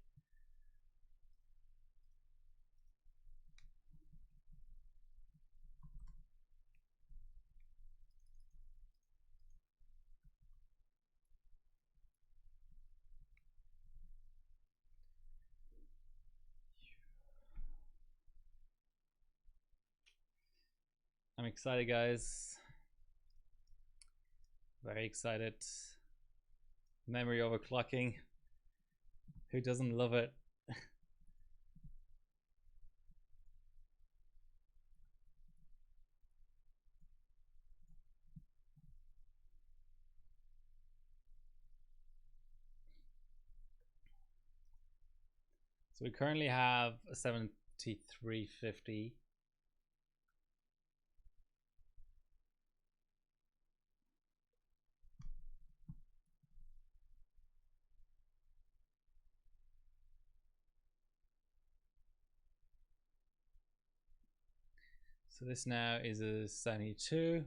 I'm excited, guys. Very excited. Memory overclocking. Who doesn't love it? So we currently have a 7350. So this now is a 72.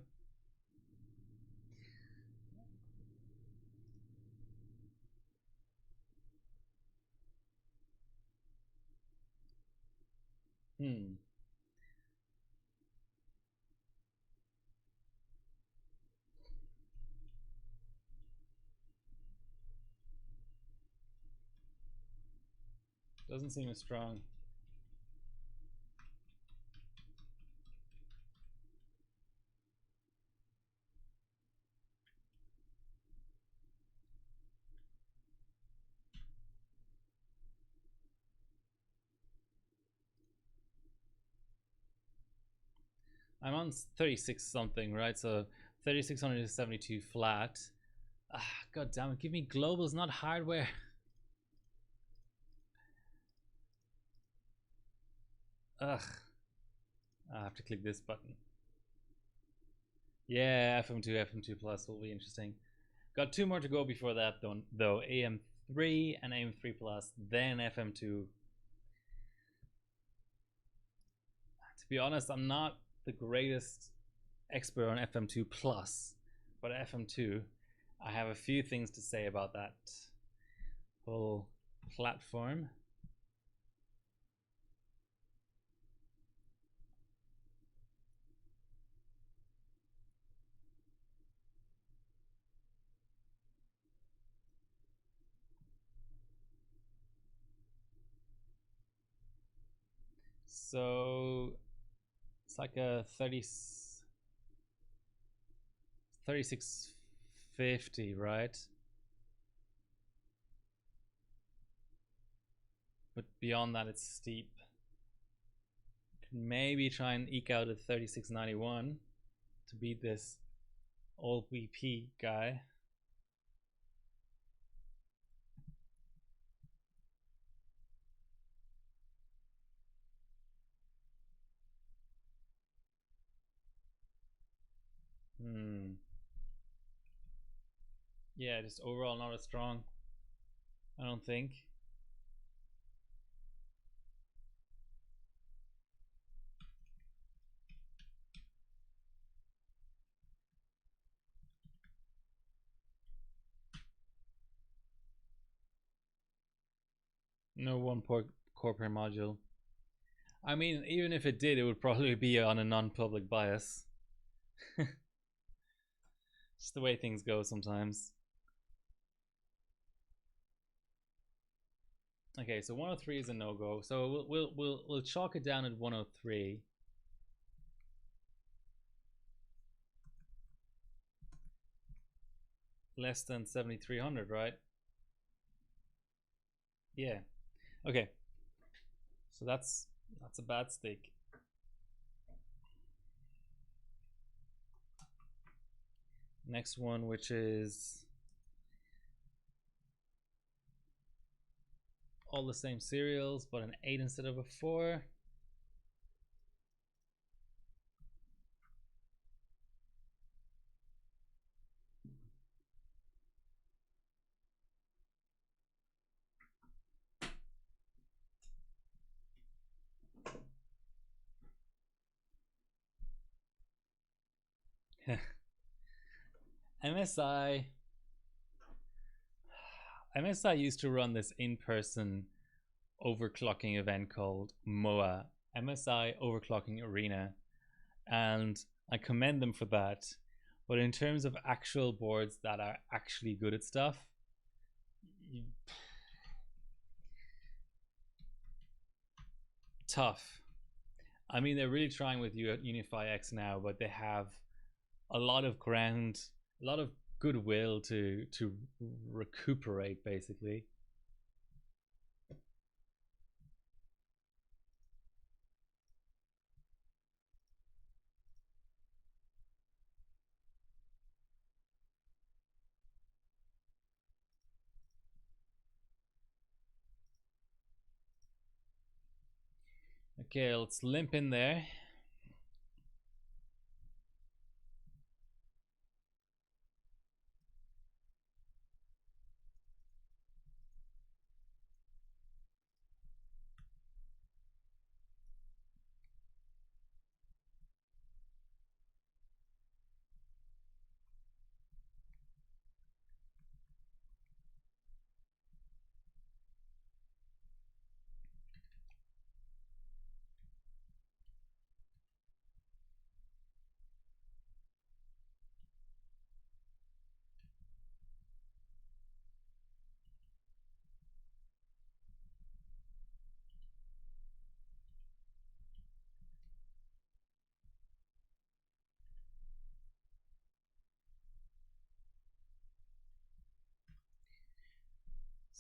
Doesn't seem as strong. I'm on 36 something, right? So 3600 is 72 flat. Ah, god damn it, give me globals, not hardware. Ugh. I have to click this button. Yeah, FM2, FM2 Plus will be interesting. Got 2 more to go before that though. AM3 and AM3 Plus, then FM2. To be honest, I'm not the greatest expert on FM2 Plus, but FM2, I have a few things to say about that whole platform. So it's like a 3650, right? But beyond that, it's steep. Can maybe try and eke out a 3691 to beat this. old VP guy. Yeah, just overall not as strong, I don't think. No one core per module. I mean, even if it did, it would probably be on a non-public bias. Just the way things go sometimes. Okay, so 103 is a no-go. So we'll chalk it down at 103. Less than 7300, right? Yeah. Okay. So that's a bad stake. Next one, which is all the same serials, but an 8 instead of a 4. MSI used to run this in-person overclocking event called MOA, MSI Overclocking Arena, and I commend them for that. But in terms of actual boards that are actually good at stuff, tough. I mean, they're really trying with Unify X now, but they have a lot of ground, a lot of goodwill to recuperate, basically. Okay, let's limp in there.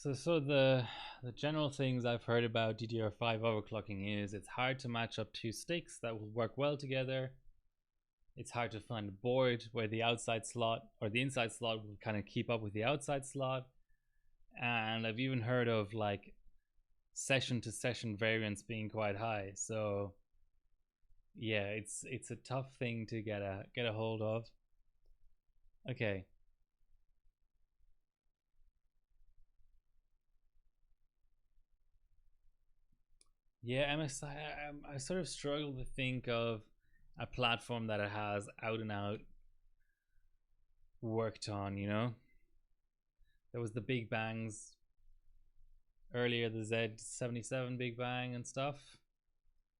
So the general things I've heard about DDR5 overclocking is it's hard to match up two sticks that will work well together. It's hard to find a board where the outside slot or the inside slot will kind of keep up with the outside slot. And I've even heard of like session to session variance being quite high. So yeah, it's a tough thing to get a hold of. Okay. Yeah, MSI. I sort of struggle to think of a platform that it has out and out worked on. There was the Big Bangs earlier, the Z77 Big Bang and stuff.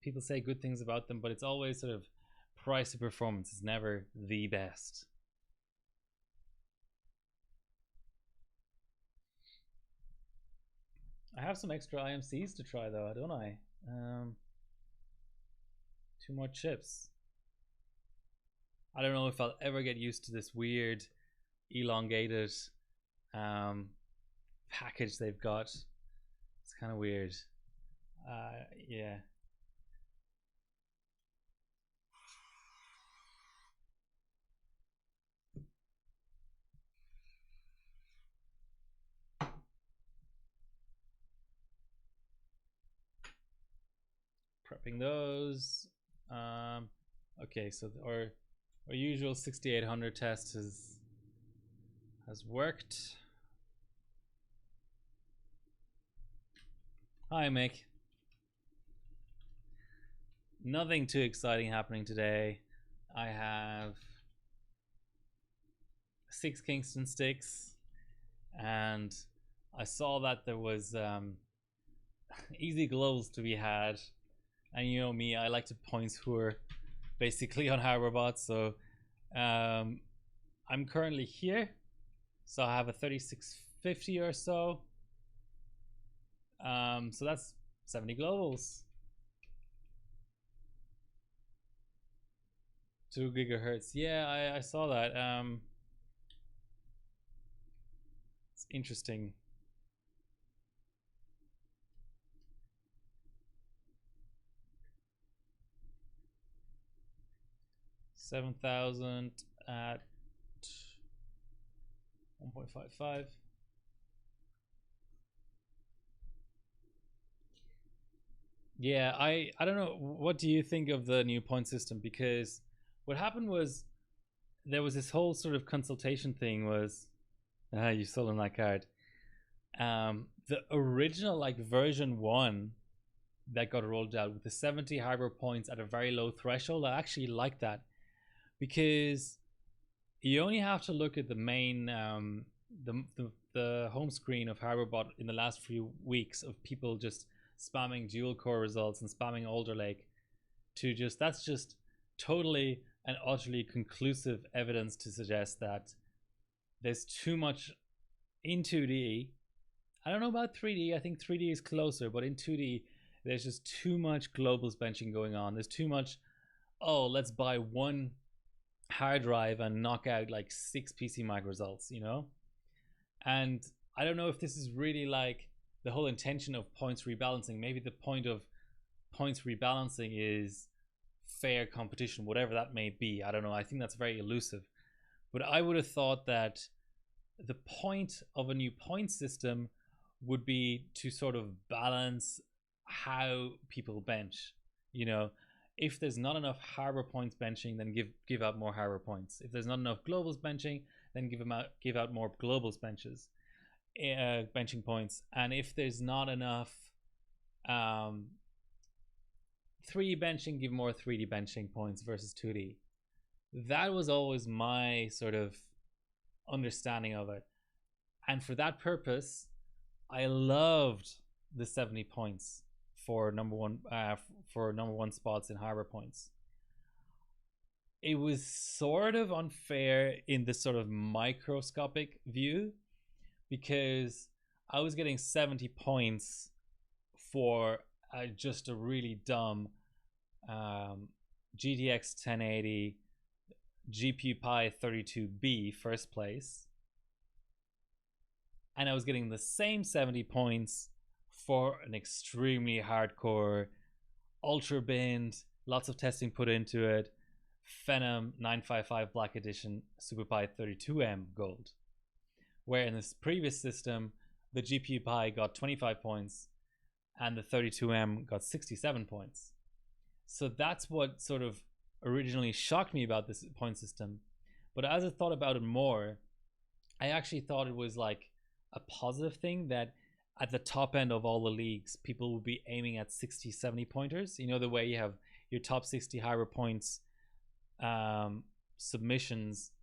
People say good things about them, but it's always sort of price to performance. It's never the best. I have some extra IMCs to try though, don't I? 2 more chips. I don't know if I'll ever get used to this weird elongated package they've got. It's kind of weird. Yeah. prepping those. Okay, so our usual 6800 test has worked. Hi, Mick. Nothing too exciting happening today. I have 6 Kingston sticks, and I saw that there was easy globals to be had, and you know me, I like to points who are basically on HarborBot. So I'm currently here, so I have a 3650 or so. So that's 70 globals. 2 gigahertz. Yeah, I saw that. It's interesting. $7,000 at 1.55. Yeah, I don't know. What do you think of the new point system? Because what happened was there was this whole sort of consultation thing. Was you stolen that card? The original like version 1 that got rolled out with the 70 harbor points at a very low threshold, I actually like that, because you only have to look at the main the home screen of HarborBot in the last few weeks of people just spamming dual core results and spamming Alder Lake to just, that's just totally and utterly conclusive evidence to suggest that there's too much in 2D. I don't know about 3D. I think 3D is closer, but in 2D there's just too much globals benching going on. There's too much, oh, let's buy one hard drive and knock out like 6 PCMag results, you know? And I don't know if this is really like the whole intention of points rebalancing. Maybe the point of points rebalancing is fair competition, whatever that may be. I don't know. I think that's very elusive. But I would have thought that the point of a new point system would be to sort of balance how people bench. You know, if there's not enough harbor points benching, then give out more harbor points. If there's not enough globals benching, then give out more globals benching points. And if there's not enough 3D benching, give more 3D benching points versus 2D. That was always my sort of understanding of it. And for that purpose, I loved the 70 points for number one spots in harbor points. It was sort of unfair in this sort of microscopic view, because I was getting 70 points for just a really dumb GTX 1080 GPU Pi 32B first place, and I was getting the same 70 points for an extremely hardcore ultra binned, lots of testing put into it, Phenom 955 Black Edition Super Pi 32M Gold, where in this previous system the GPU Pi got 25 points and the 32M got 67 points. So that's what sort of originally shocked me about this point system. But as I thought about it more, I actually thought it was like a positive thing that at the top end of all the leagues, people will be aiming at 60, 70 pointers. You know, the way you have your top 60 harbor points submissions,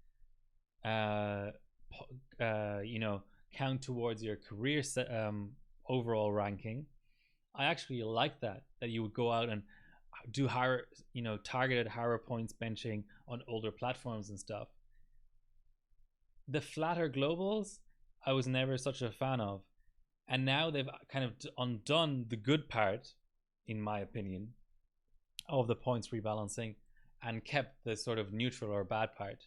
you know, count towards your career overall ranking. I actually like that you would go out and do higher, you know, targeted higher points benching on older platforms and stuff. The flatter globals, I was never such a fan of. And now they've kind of undone the good part, in my opinion, of the points rebalancing and kept the sort of neutral or bad part.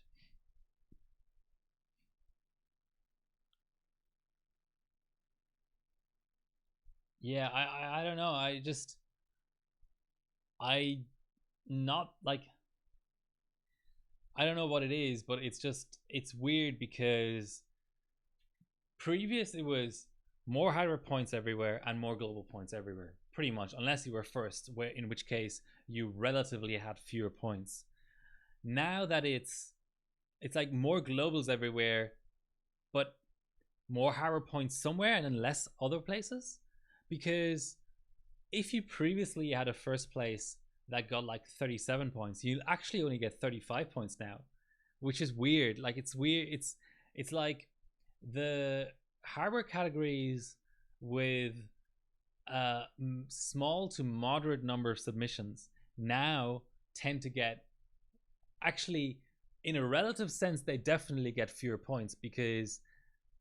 Yeah, I don't know. I not like, I don't know what it is, but it's weird, because previous it was more hardware points everywhere and more global points everywhere. pretty much, unless you were first, where in which case you relatively had fewer points. Now that it's like more globals everywhere, but more hardware points somewhere and then less other places. Because if you previously had a first place that got like 37 points, you actually only get 35 points now, which is weird. Like it's weird. It's like the hardware categories with a small to moderate number of submissions now tend to get, actually, in a relative sense, they definitely get fewer points, because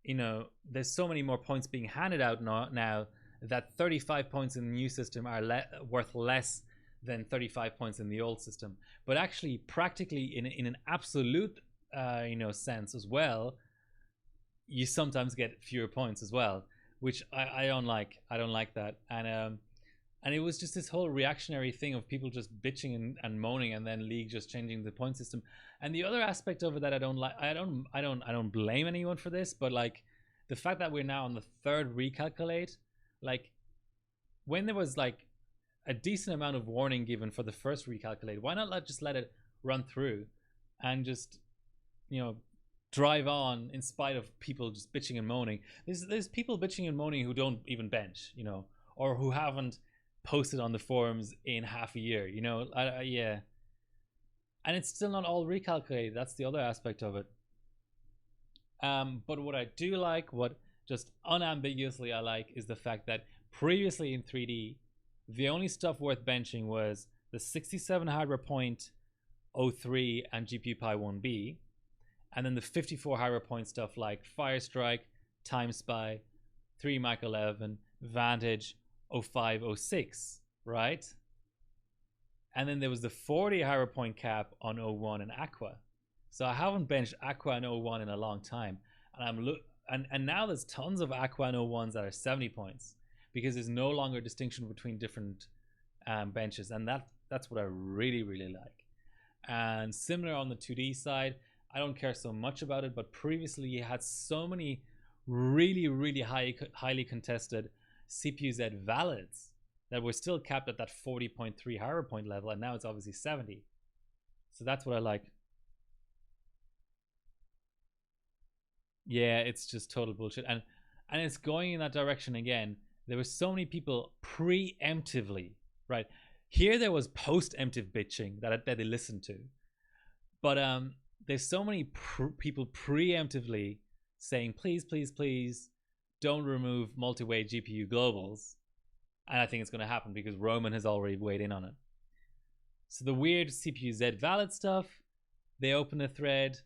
you know there's so many more points being handed out now that 35 points in the new system are worth less than 35 points in the old system. But actually, practically in an absolute sense as well, you sometimes get fewer points as well, which I don't like. I don't like that. And it was just this whole reactionary thing of people just bitching and moaning, and then League just changing the point system. And the other aspect of it that I don't like, I don't blame anyone for this, but like the fact that we're now on the third recalculate, like when there was like a decent amount of warning given for the first recalculate, why not just let it run through and just, you know, drive on in spite of people just bitching and moaning. There's people bitching and moaning who don't even bench, you know, or who haven't posted on the forums in half a year, you know. Yeah, and it's still not all recalculated. That's the other aspect of it. But what I do like, what just unambiguously I like, is the fact that previously in 3D, the only stuff worth benching was the 67 hardware point 03 and GPU Pi 1B, and then the 54 hardware point stuff like Firestrike, Time Spy, 3 Mac 11, Vantage, 05, 06, right? And then there was the 40 hardware point cap on 01 and Aqua. So I haven't benched Aqua and 01 in a long time, and and now there's tons of Aqua and 01s that are 70 points, because there's no longer distinction between different benches, and that's what I really like. And similar on the 2D side, I don't care so much about it, but previously you had so many really highly contested CPU-Z valids that were still capped at that 40.3 hardware point level, and now it's obviously 70. So that's what I like. Yeah, it's just total bullshit, and it's going in that direction again. There were so many people preemptively, right? Here there was post-emptive bitching that they listened to, but there's so many people preemptively saying, please don't remove multi-way GPU globals, and I think it's going to happen because Roman has already weighed in on it. So the weird CPU-Z valid stuff, they opened a thread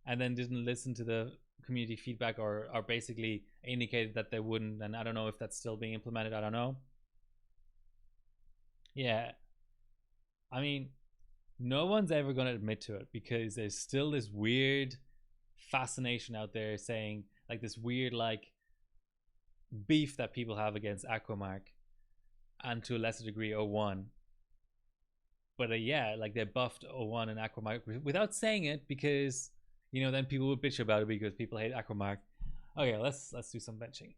and then didn't listen to the community feedback, or basically indicated that they wouldn't, and I don't know if that's still being implemented. I don't know. Yeah, I mean, no one's ever going to admit to it, because there's still this weird fascination out there saying, like, this weird like beef that people have against Aquamark, and to a lesser degree 01. But yeah, like they buffed 01 and Aquamark without saying it, because you know then people would bitch about it because people hate Aquamark. Okay, let's do some benching.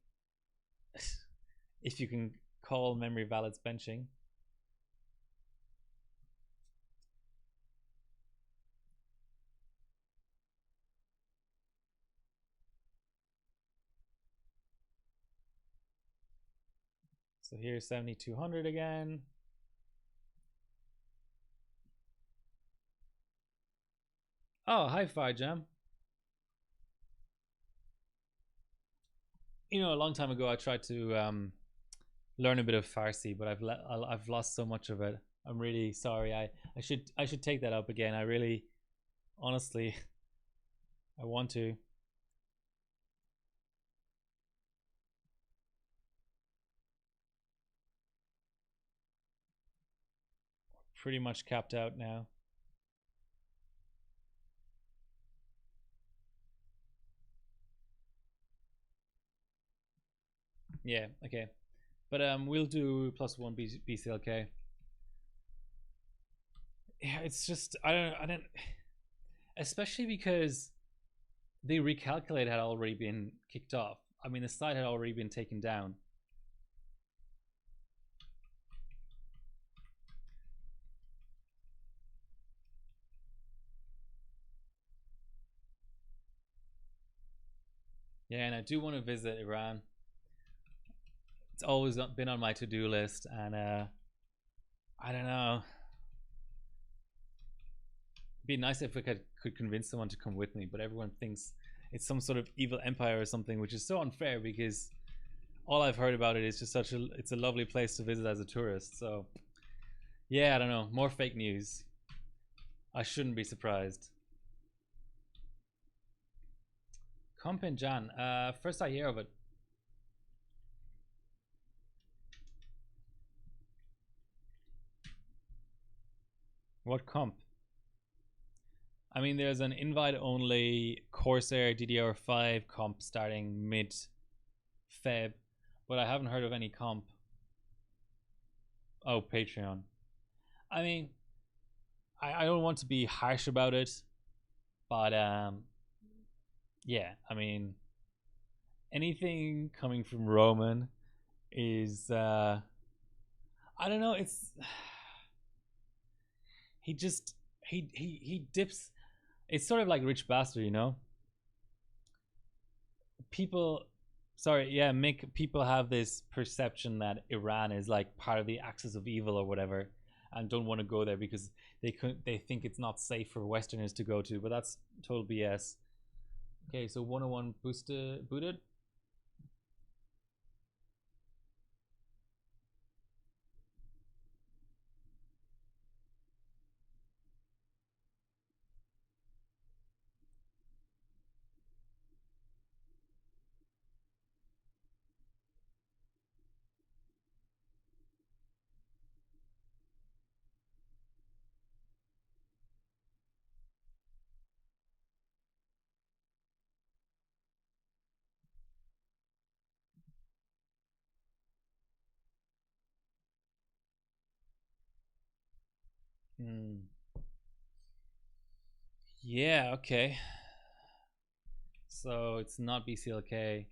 If you can call memory valids benching. So here's 7200 again. Oh, hi Fire Jam. You know, a long time ago I tried to learn a bit of Farsi, but I've lost so much of it. I'm really sorry. I should take that up again. I really, honestly, I want to. Pretty much capped out now. Yeah, okay. But we'll do +1 BCLK. Yeah, it's just I don't especially because the recalculate had already been kicked off. I mean, the site had already been taken down. Yeah, and I do want to visit Iran. It's always been on my to-do list, and I don't know. It'd be nice if we could convince someone to come with me, but everyone thinks it's some sort of evil empire or something, which is so unfair because all I've heard about it is just it's a lovely place to visit as a tourist. So yeah, I don't know. More fake news. I shouldn't be surprised. Comp in Jan. First I hear of it. What comp? I mean, there's an invite-only Corsair DDR5 comp starting mid-Feb, but I haven't heard of any comp. Oh, Patreon. I mean, I don't want to be harsh about it, but yeah, I mean, anything coming from Roman is I don't know. It's he just he dips. It's sort of like Rich Bastard, you know. People, sorry, yeah, make people have this perception that Iran is like part of the axis of evil or whatever, and don't want to go there because they think it's not safe for Westerners to go to. But that's total BS. Okay, so 101 booted. Hmm. Yeah, okay. So it's not BCLK.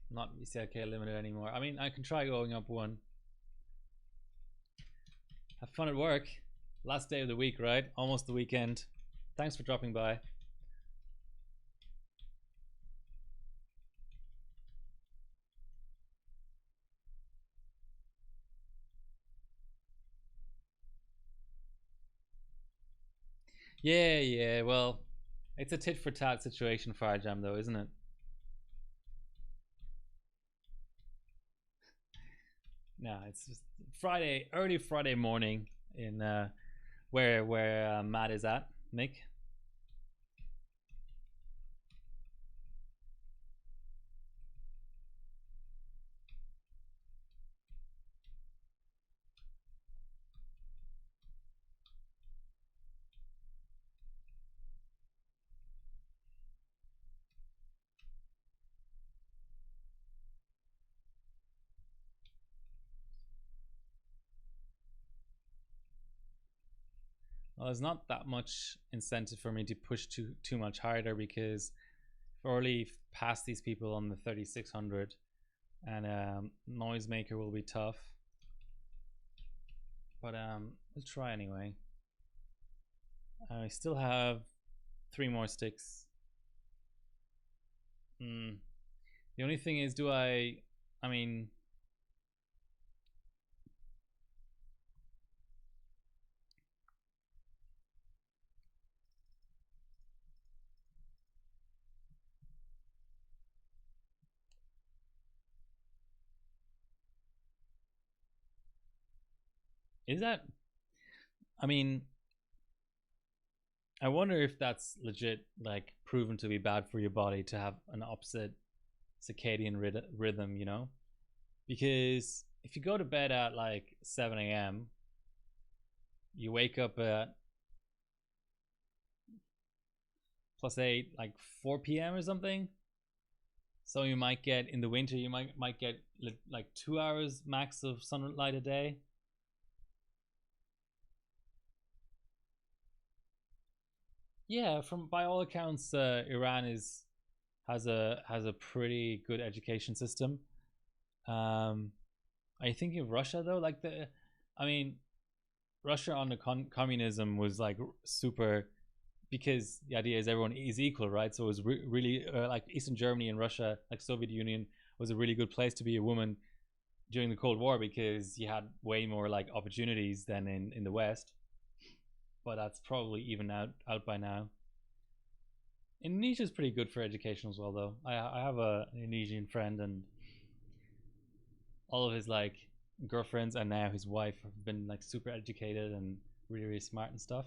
Not BCLK limited anymore. I mean, I can try going up one. Have fun at work. Last day of the week, right? Almost the weekend. Thanks for dropping by. Yeah, yeah. Well, it's a tit for tat situation for our jam, though, isn't it? No, it's just Friday, early Friday morning in where Matt is at. Mick. Well, there's not that much incentive for me to push too much harder because I've already passed these people on the 3600, and noisemaker will be tough. But we'll try anyway. I still have 3 more sticks. The only thing is, do I mean, is that, I mean, I wonder if that's legit, like proven to be bad for your body to have an opposite circadian rhythm, you know? Because if you go to bed at like 7 a.m., you wake up at +8, like 4 p.m. or something. So you might get, in the winter, you might get like 2 hours max of sunlight a day. Yeah, from by all accounts, Iran is has a pretty good education system. Are you thinking of Russia though? Like I mean, Russia under communism was like super, because the idea is everyone is equal, right? So it was really like Eastern Germany and Russia, like Soviet Union, was a really good place to be a woman during the Cold War because you had way more like opportunities than in the West. But that's probably even out by now. Indonesia is pretty good for education as well, though. I have a an Indonesian friend, and all of his like girlfriends and now his wife have been like super educated and really really smart and stuff.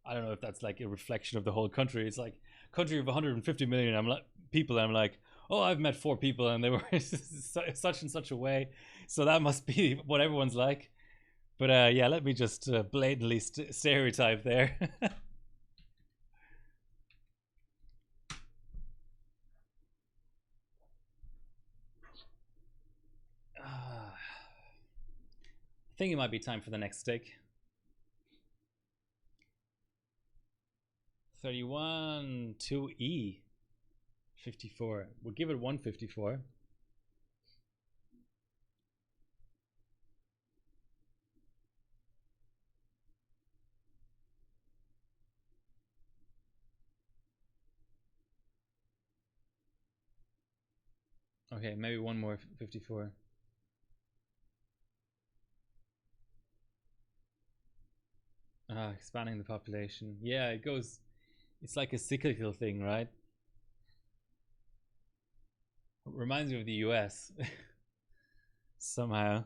I don't know if that's like a reflection of the whole country. It's like country of 150 million. I'm like people. And I'm like, oh, I've met 4 people and they were such and such a way. So that must be what everyone's like. But yeah, let me just blatantly stereotype there. I think it might be time for the next steak. 31 2E 54. We'll give it 154. Okay, maybe one more 54. Expanding the population. Yeah, it goes. It's like a cyclical thing, right? It reminds me of the US somehow.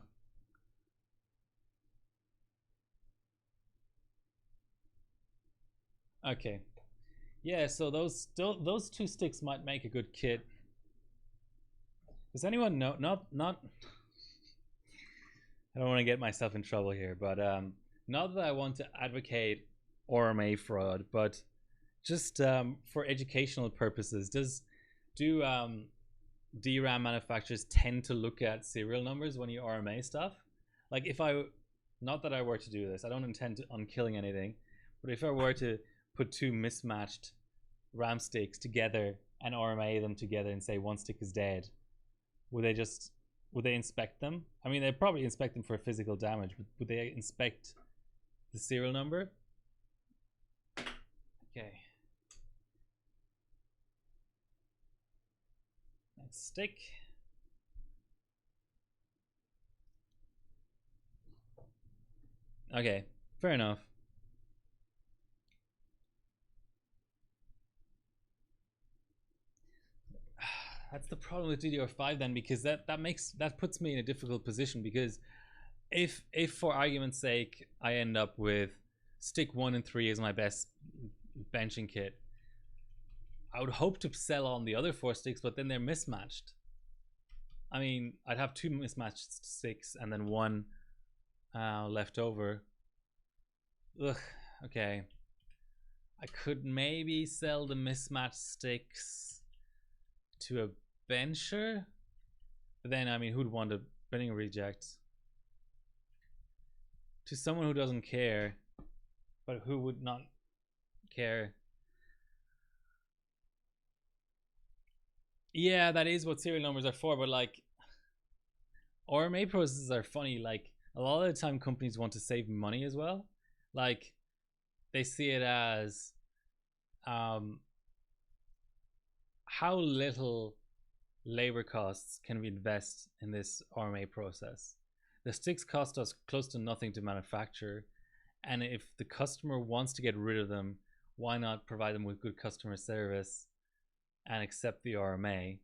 Okay. Yeah, so those two sticks might make a good kit. Does anyone know? Not. I don't want to get myself in trouble here, but not that I want to advocate RMA fraud, but just for educational purposes, do DRAM manufacturers tend to look at serial numbers when you RMA stuff? Like if I, not that I were to do this, I don't intend on killing anything, but if I were to put two mismatched RAM sticks together and RMA them together and say one stick is dead, would they just, would they inspect them? I mean, they'd probably inspect them for physical damage, but would they inspect the serial number? Okay. Next stick. Okay, fair enough. That's the problem with DDR5 then, because that puts me in a difficult position, because if for argument's sake I end up with stick 1 and 3 as my best benching kit, I would hope to sell on the other 4 sticks, but then they're mismatched. I mean, I'd have 2 mismatched sticks and then 1 left over. Ugh, okay. I could maybe sell the mismatched sticks to a bencher, but then I mean, who'd want a benching reject? To someone who doesn't care, but who would not care? Yeah, that is what serial numbers are for, but like RMA processes are funny. Like a lot of the time companies want to save money as well. Like they see it as how little labor costs can we invest in this RMA process. The sticks cost us close to nothing to manufacture, and if the customer wants to get rid of them, why not provide them with good customer service and accept the RMA?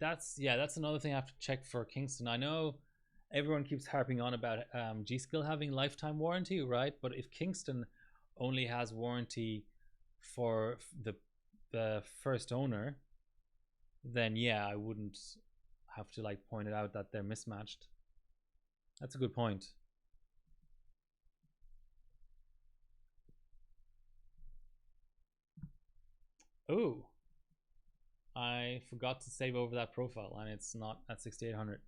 That's another thing I have to check for Kingston. I know everyone keeps harping on about G-Skill having lifetime warranty, right? But if Kingston only has warranty for the first owner, then yeah, I wouldn't have to like point it out that they're mismatched. That's a good point. Oh, I forgot to save over that profile, and it's not at 6800.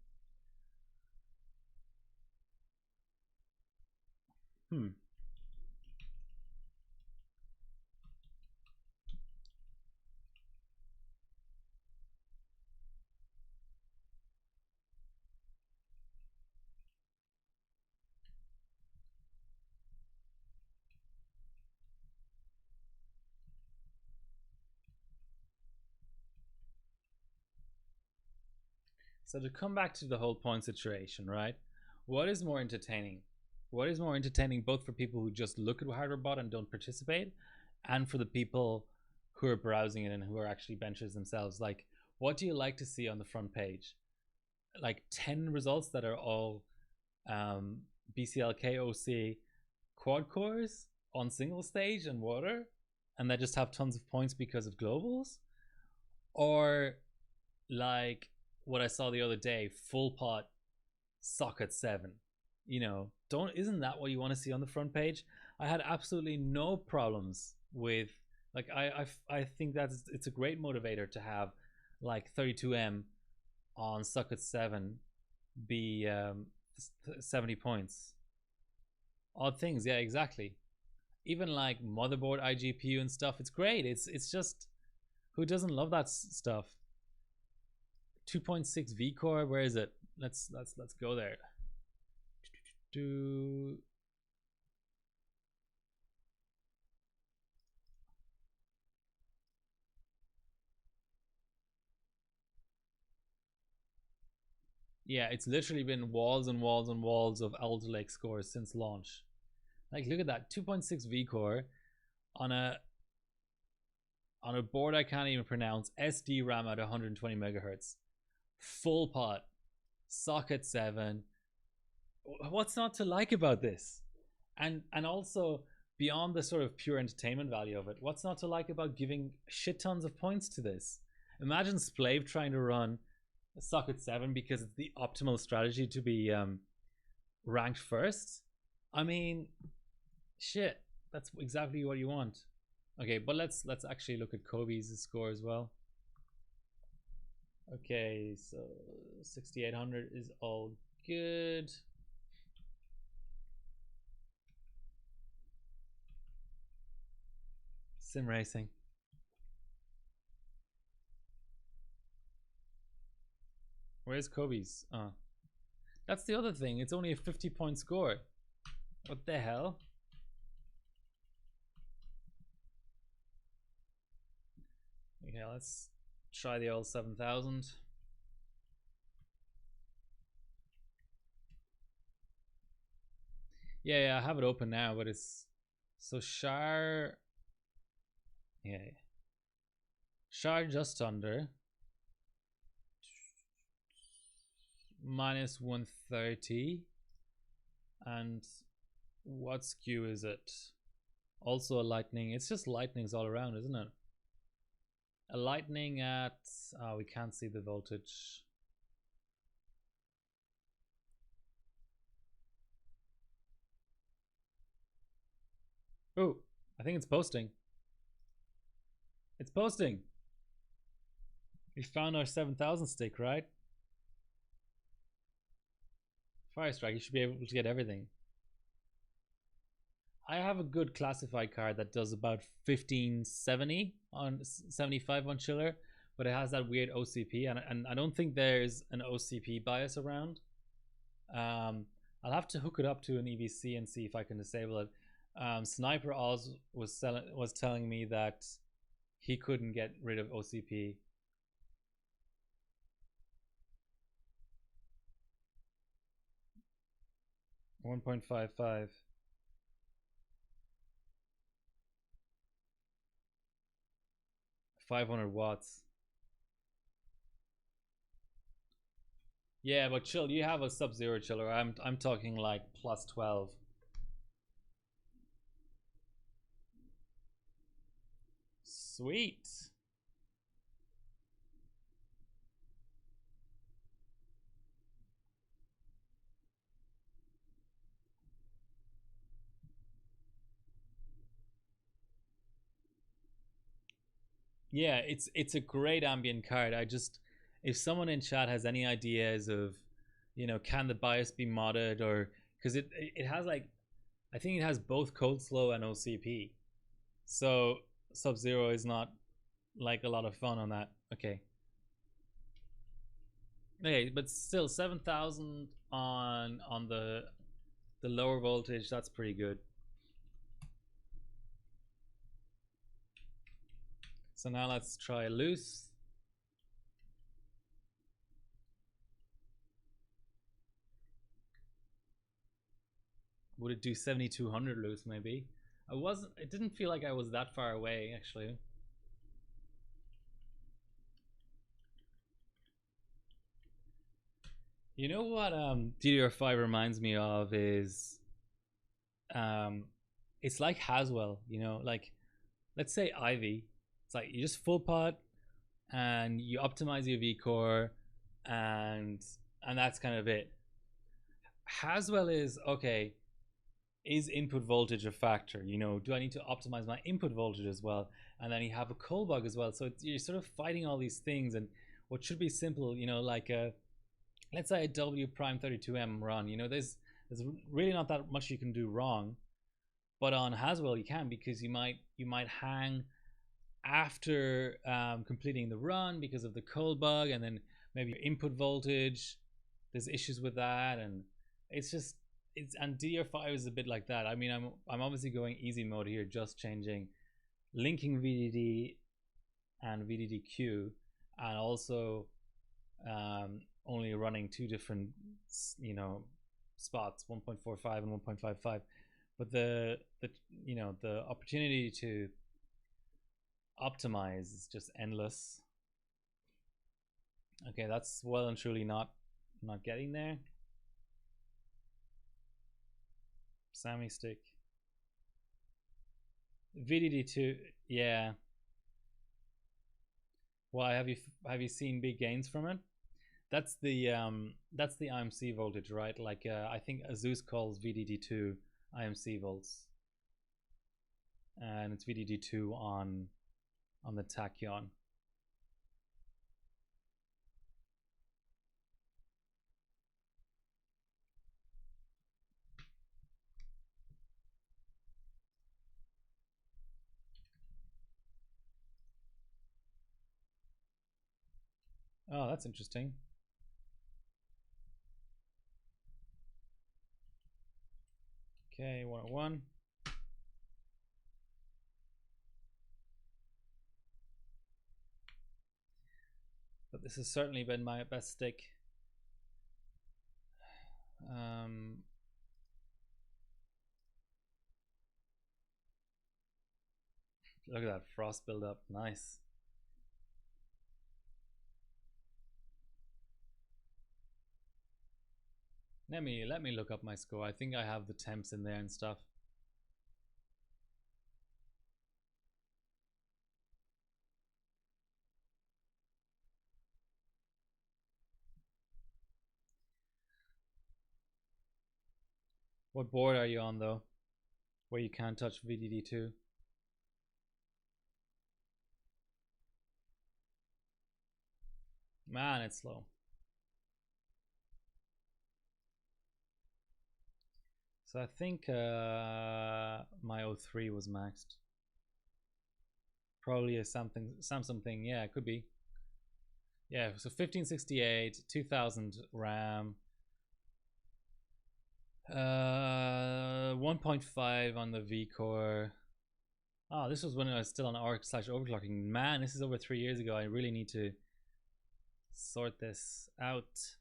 So to come back to the whole point situation, right? What is more entertaining? What is more entertaining both for people who just look at hardware bot and don't participate, and for the people who are browsing it and who are actually benchers themselves? Like, what do you like to see on the front page? Like 10 results that are all BCLK OC quad cores on single stage and water, and that just have tons of points because of globals? Or like what I saw the other day, full pot socket 7? You know, isn't that what you want to see on the front page? I had absolutely no problems with, like, I think it's a great motivator to have like 32M on socket 7 be 70 points. Odd things, yeah, exactly. Even like motherboard iGPU and stuff, it's great. It's just, who doesn't love that stuff? 2.6 V core, where is it? Let's go there. Yeah, it's literally been walls and walls and walls of Alder Lake scores since launch. Like, look at that, 2.6 V core on a board I can't even pronounce, SD RAM at 120 megahertz, full pot, socket 7. What's not to like about this? And also, beyond the sort of pure entertainment value of it, what's not to like about giving shit tons of points to this? Imagine Splave trying to run a socket 7 because it's the optimal strategy to be ranked first. I mean, shit, that's exactly what you want. Okay, but let's actually look at Kobe's score as well. Okay, so 6800 is all good. Sim racing. Where's Kobe's? Oh, that's the other thing. It's only a 50-point score. What the hell? Okay, let's try the old 7000. Yeah, I have it open now, but it's so Shar. Yeah, Shar just under minus 130. And what skew is it? Also a lightning. It's just lightnings all around, isn't it? A lightning at, we can't see the voltage. Oh, I think it's posting. It's posting. We found our 7000 stick, right? Fire Strike, you should be able to get everything. I have a good classified card that does about 1570 on 75 on chiller, but it has that weird OCP, and I don't think there's an OCP bias around. I'll have to hook it up to an EVC and see if I can disable it. Sniper Oz was telling me that he couldn't get rid of OCP. $1.55. 500 watts. Yeah, but chill, you have a sub-zero chiller. I'm talking like plus 12. Sweet. Yeah, it's a great ambient card. I just, if someone in chat has any ideas of, can the BIOS be modded, or because it has like, I think it has both cold slow and OCP, so Sub-Zero is not like a lot of fun on that. Okay, but still 7000 on the lower voltage, that's pretty good. So now let's try loose. would it do 7200 loose maybe? It didn't feel like I was that far away actually. You know what DDR5 reminds me of is um it's like Haswell, you know, like let's say Ivy. It's like you just full pot and you optimize your vCore and that's kind of it. Haswell is okay, is input voltage a factor? You know, do I need to optimize my input voltage as well? And then you have a coal bug as well. So you're sort of fighting all these things, and what should be simple, you know, like a let's say a W prime 32M run. You know, there's really not that much you can do wrong, but on Haswell you can, because you might hang after completing the run because of the coal bug, and then maybe your input voltage, there's issues with that, and it's just and DDR5 is a bit like that. I mean, I'm obviously going easy mode here, just changing linking VDD and VDDQ, and also only running two different, you know, spots, 1.45 and 1.55. But the you know, the opportunity to optimize is just endless. Okay, that's well and truly not getting there. Sammy stick. VDD2, yeah. Why have you seen big gains from it? That's the IMC voltage, right? Like I think Azus calls VDD2 IMC volts, and it's VDD2 on the tachyon. Oh, that's interesting. Okay, 101. But this has certainly been my best stick. Look at that frost buildup. Nice. Let me look up my score. I think I have the temps in there and stuff. What board are you on though, where you can't touch VDD2? Man, it's slow. So I think my 03 was maxed. Probably a Samsung thing. Yeah, it could be. Yeah, so 1568, 2000 RAM, 1.5 on the vCore. Oh, this was when I was still on ARC/overclocking. Man, this is over 3 years ago. I really need to sort this out.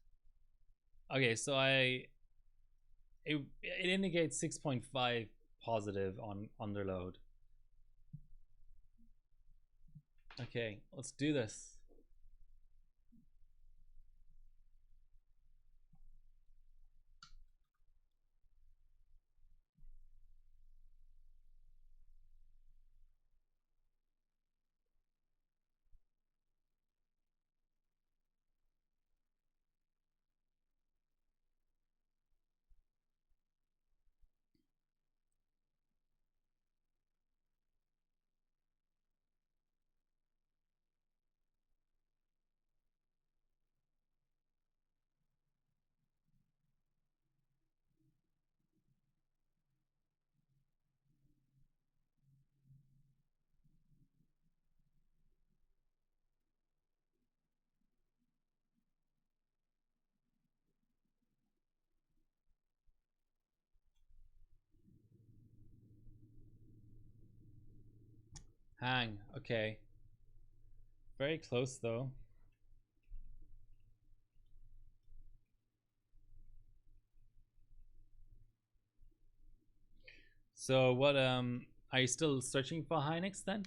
Okay, so it indicates 6.5 positive on underload. Okay, let's do this. Hang, okay. Very close though. So what are you still searching for Hynix then?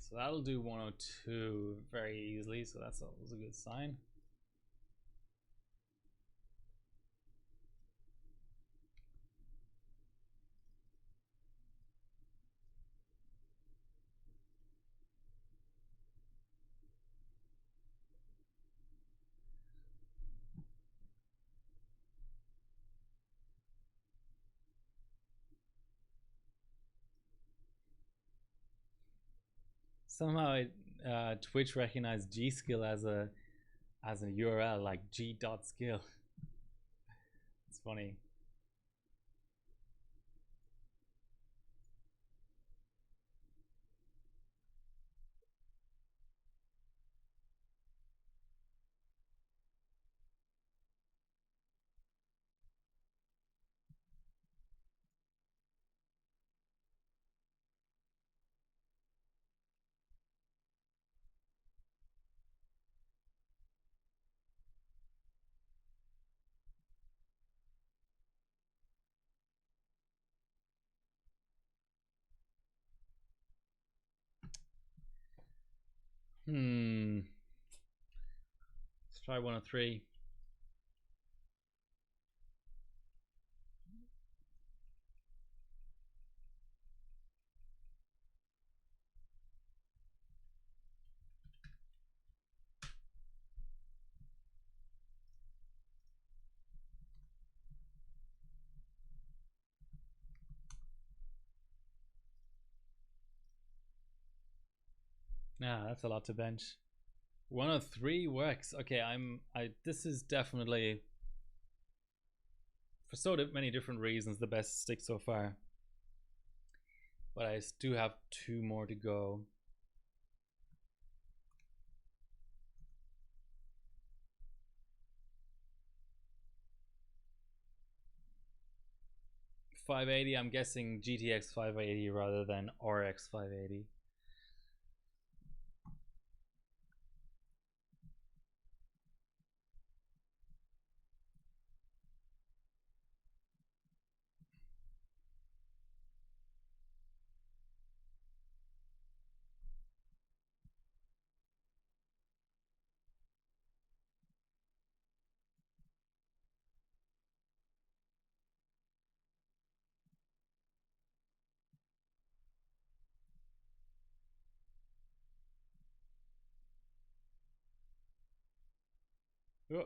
So that'll do 102 very easily, so that's always a good sign. Somehow Twitch recognized Gskill as a URL, like g.skill. It's funny. Let's try 103. Yeah, that's a lot to bench. 103 works. Okay, this is definitely, for so many different reasons, the best stick so far. But I do have 2 more to go. .580, I'm guessing GTX 580 rather than RX 580. Oh.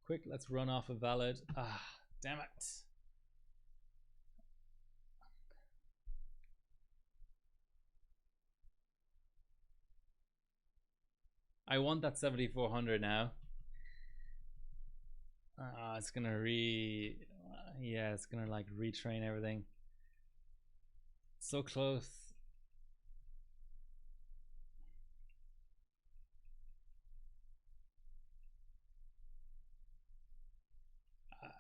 Quick, let's run off a valid. Ah, damn it. I want that 7400 now. It's gonna yeah, it's gonna like retrain everything. So close.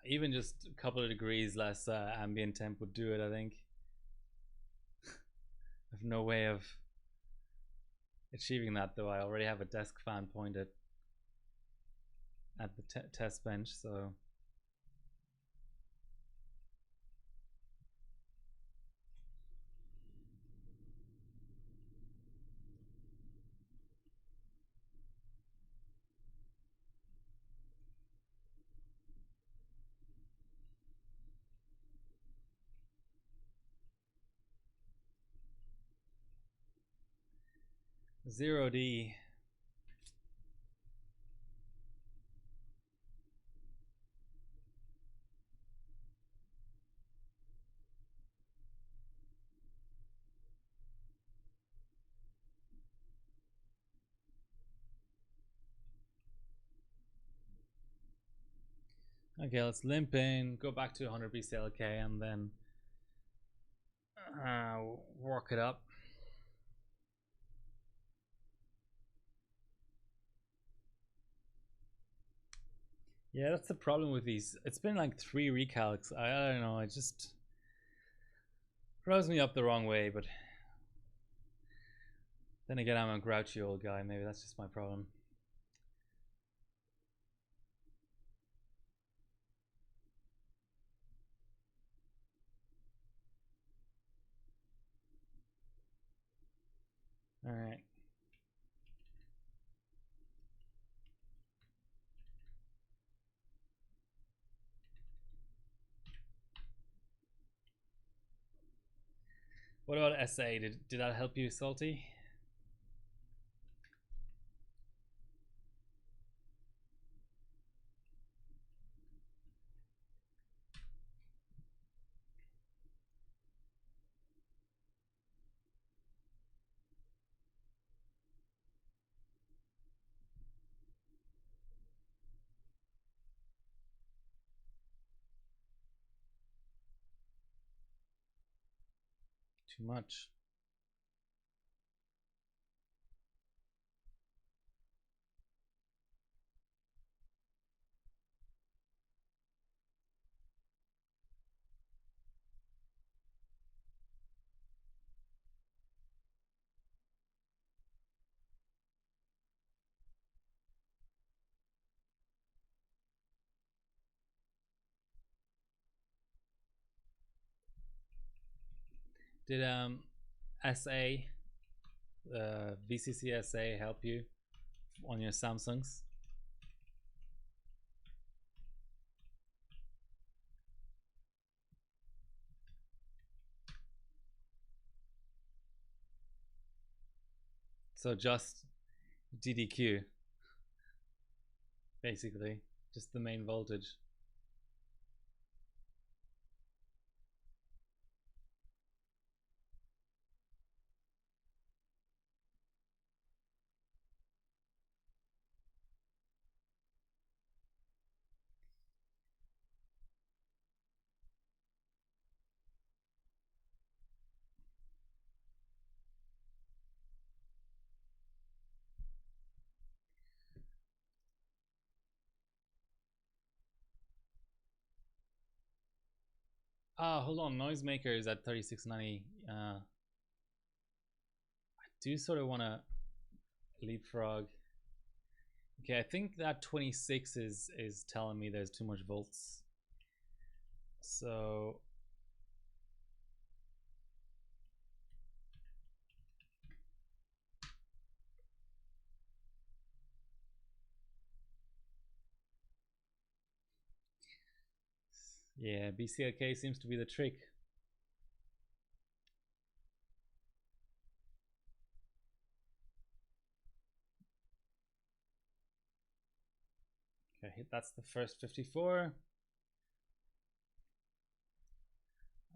Even just a couple of degrees less ambient temp would do it, I think. I have no way of achieving that though. I already have a desk fan pointed at the test bench, so zero D. Okay, let's limp in, go back to 100 BCLK, and then work it up. Yeah, that's the problem with these. It's been like 3 recalcs. I don't know, it just throws me up the wrong way, but then again, I'm a grouchy old guy. Maybe that's just my problem. All right. What about SA? Did that help you, Salty? Too much. Did SA VCC SA help you on your Samsungs? So just DDQ, basically, just the main voltage. Ah, hold on, Noisemaker is at 3690. I do sort of want to leapfrog. Okay, I think that 26 is telling me there's too much volts. So yeah, BCLK seems to be the trick. Okay, that's the first 54.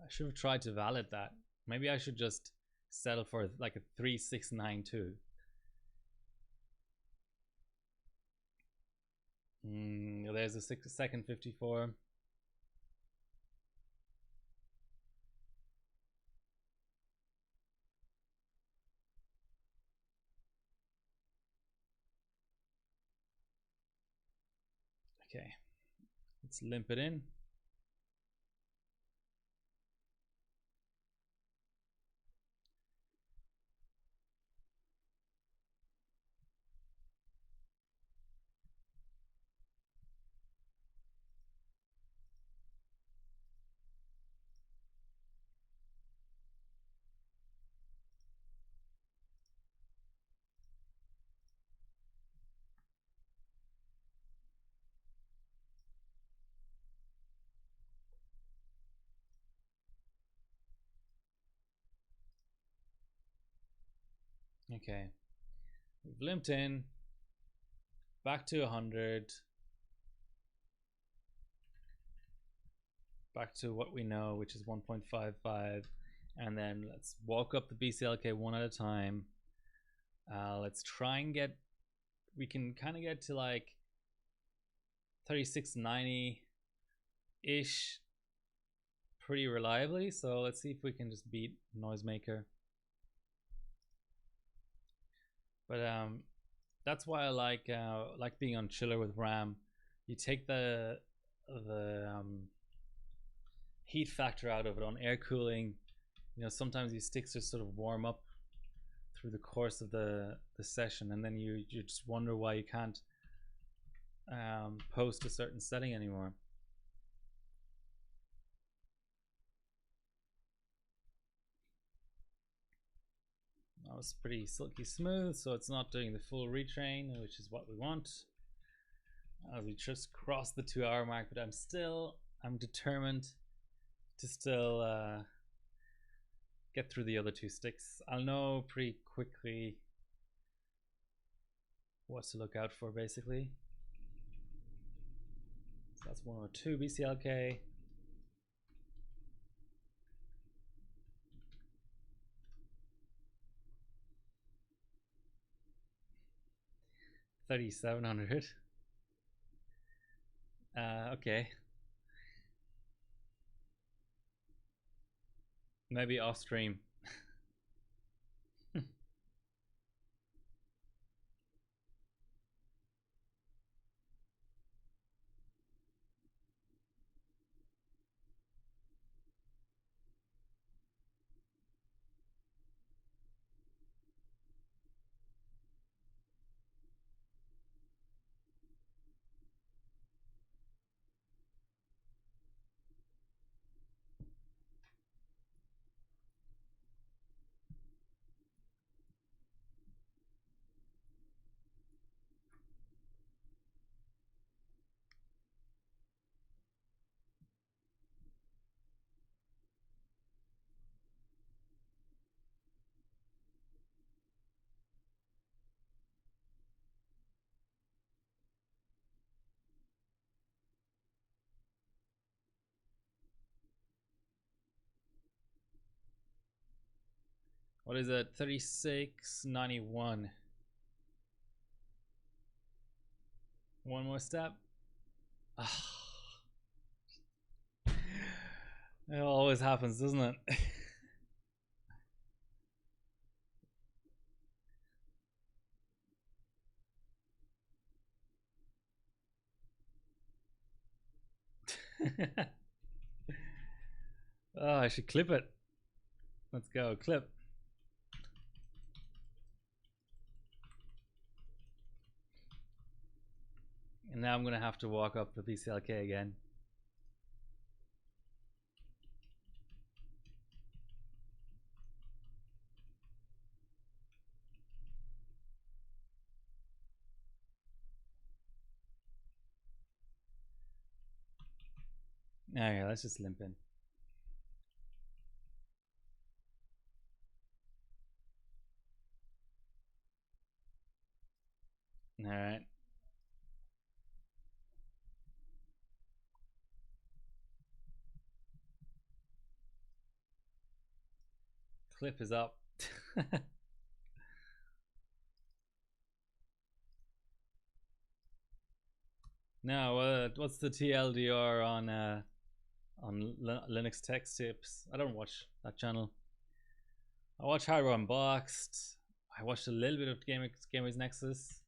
I should have tried to valid that. Maybe I should just settle for like a 3692. There's a second 54. Okay, let's limp it in. Okay, we've limped in, back to 100, back to what we know, which is 1.55, and then let's walk up the BCLK one at a time. Let's try and get, we can kind of get to like 3690 ish pretty reliably. So let's see if we can just beat Noisemaker. But that's why I like being on chiller with RAM. You take the heat factor out of it on air cooling. You know, sometimes these sticks just sort of warm up through the course of the session, and then you just wonder why you can't post a certain setting anymore. That was pretty silky smooth, so it's not doing the full retrain, which is what we want. As we just crossed the 2-hour mark, but I'm determined to still get through the other two sticks. I'll know pretty quickly what to look out for, basically. So that's 102 BCLK. $3,700. Okay. Maybe off stream. What is it? 3691. One more step. It always happens, doesn't it? Oh, I should clip it. Let's go, clip. And now I'm gonna have to walk up the BCLK again. Okay, let's just limp in. All right. Clip is up. Now, what's the TLDR on Linux Tech Tips? I don't watch that channel. I watch Hardware Unboxed. I watched a little bit of Gamers Nexus.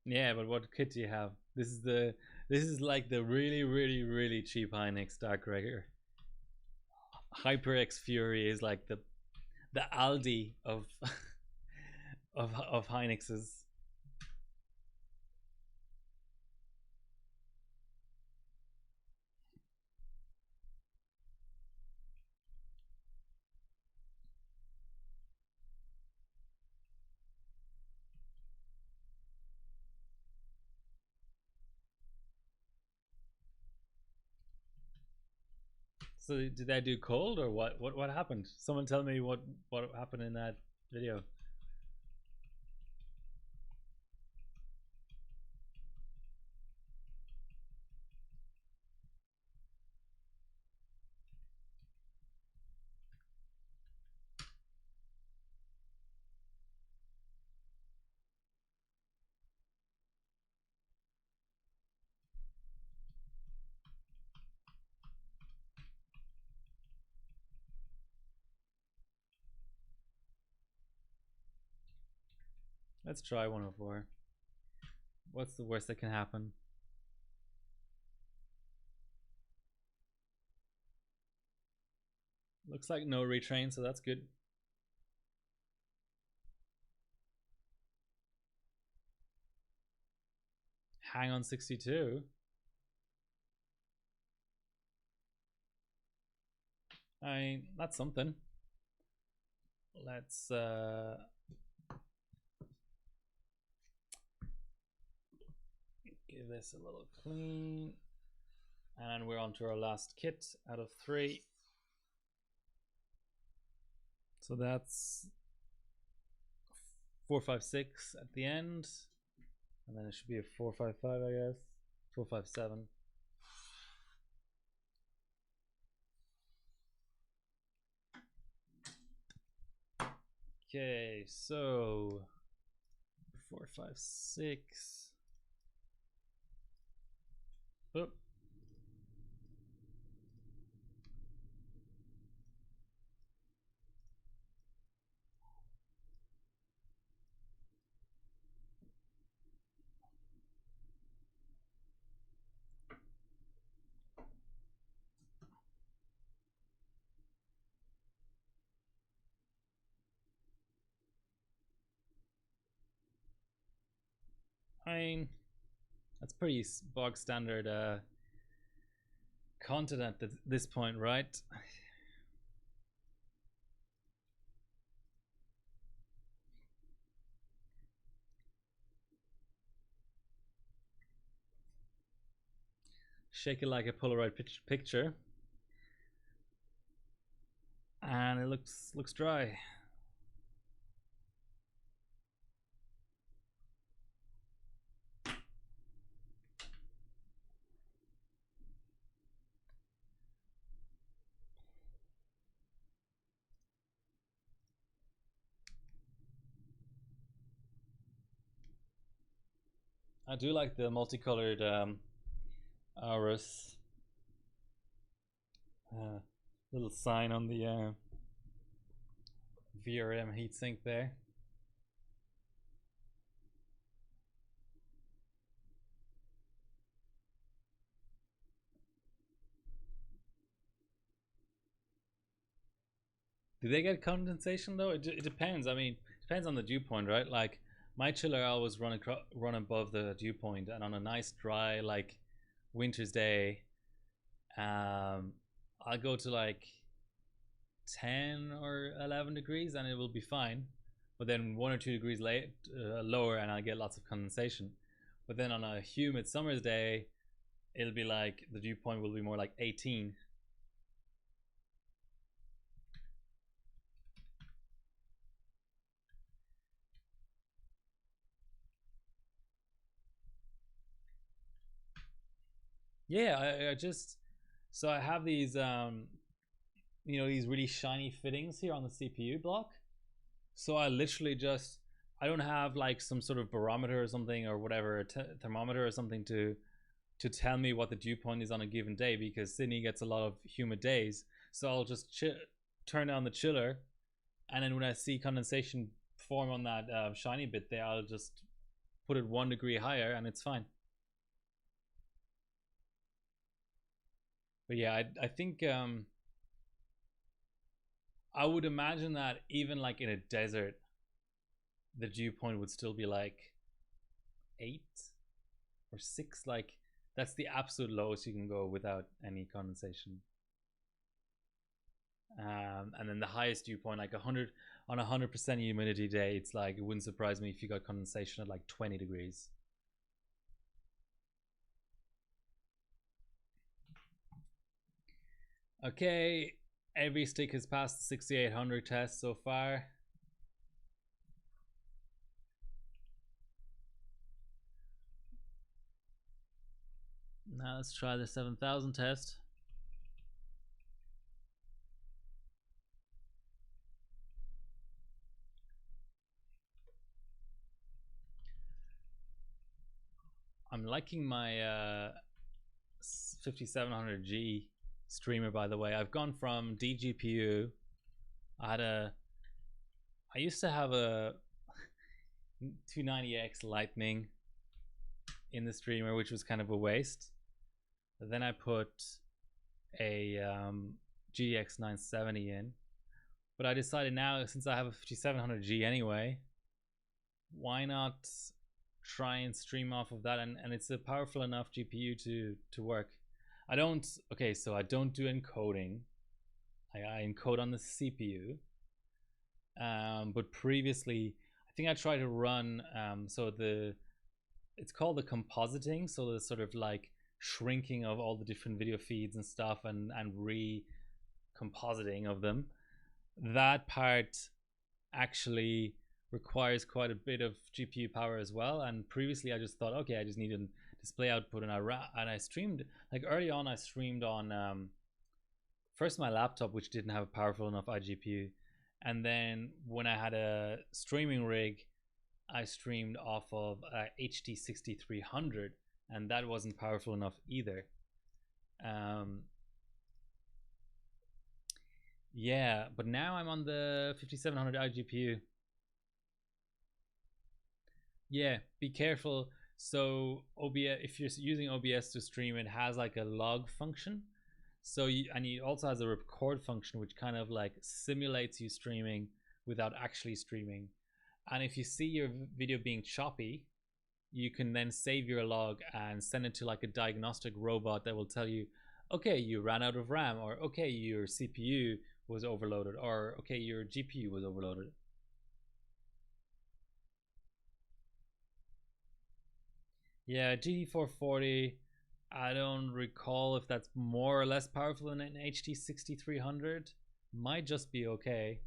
Yeah, but what kit do you have? This is like the really cheap Hynix Dark Rigger. HyperX Fury is like the Aldi of of Hynix's. So did that do cold or what? What happened? Someone tell me what happened in that video. Let's try 104. What's the worst that can happen? Looks like no retrain, so that's good. Hang on 62. I mean, that's something. Let's give this a little clean. And we're on to our last kit out of 3. So that's 456 at the end. And then it should be a 455, I guess. 457. Okay, so 456. Oh. I mean, that's pretty bog standard content at this point, right? Shake it like a Polaroid picture, and it looks dry. I do like the multicolored Aorus little sign on the VRM heatsink there. Do they get condensation though? It depends. I mean, it depends on the dew point, right? Like my chiller always run above the dew point, and on a nice dry like winter's day, I'll go to like 10 or 11 degrees and it will be fine. But then 1 or 2 degrees lower and I'll get lots of condensation. But then on a humid summer's day, it'll be like the dew point will be more like 18. Yeah, I just so I have these these really shiny fittings here on the CPU block. So I literally just I don't have like some sort of barometer or something or whatever thermometer or something to tell me what the dew point is on a given day, because Sydney gets a lot of humid days. So I'll just turn on the chiller, and then when I see condensation form on that shiny bit there, I'll just put it 1 degree higher and it's fine. But yeah, I think I would imagine that even like in a desert, the dew point would still be like 8 or 6. Like that's the absolute lowest you can go without any condensation. And then the highest dew point, like 100 on 100% humidity day, it's like it wouldn't surprise me if you got condensation at like 20 degrees. Okay, every stick has passed the 6800 test so far. Now let's try the 7000 test. I'm liking my 5700G streamer, by the way. I've gone from DGPU. I used to have a 290X Lightning in the streamer, which was kind of a waste. But then I put a GX 970 in. But I decided now, since I have a 5700G anyway, why not try and stream off of that? And it's a powerful enough GPU to work. I don't do encoding. I encode on the CPU. But previously, I think I tried to run it's called the compositing, so the sort of like shrinking of all the different video feeds and stuff, and recompositing of them. That part actually requires quite a bit of GPU power as well. And previously I just thought, okay, I just need a display output, and I streamed, like early on I streamed on first my laptop, which didn't have a powerful enough iGPU, and then when I had a streaming rig, I streamed off of HD 6300, and that wasn't powerful enough either. Yeah, but now I'm on the 5700 iGPU. Yeah, be careful. So OBS, if you're using OBS to stream, it has like a log function. So and it also has a record function, which kind of like simulates you streaming without actually streaming. And if you see your video being choppy, you can then save your log and send it to like a diagnostic robot that will tell you, okay, you ran out of RAM, or okay, your CPU was overloaded, or okay, your GPU was overloaded. Yeah, GT440, I don't recall if that's more or less powerful than an HD 6300. Might just be okay.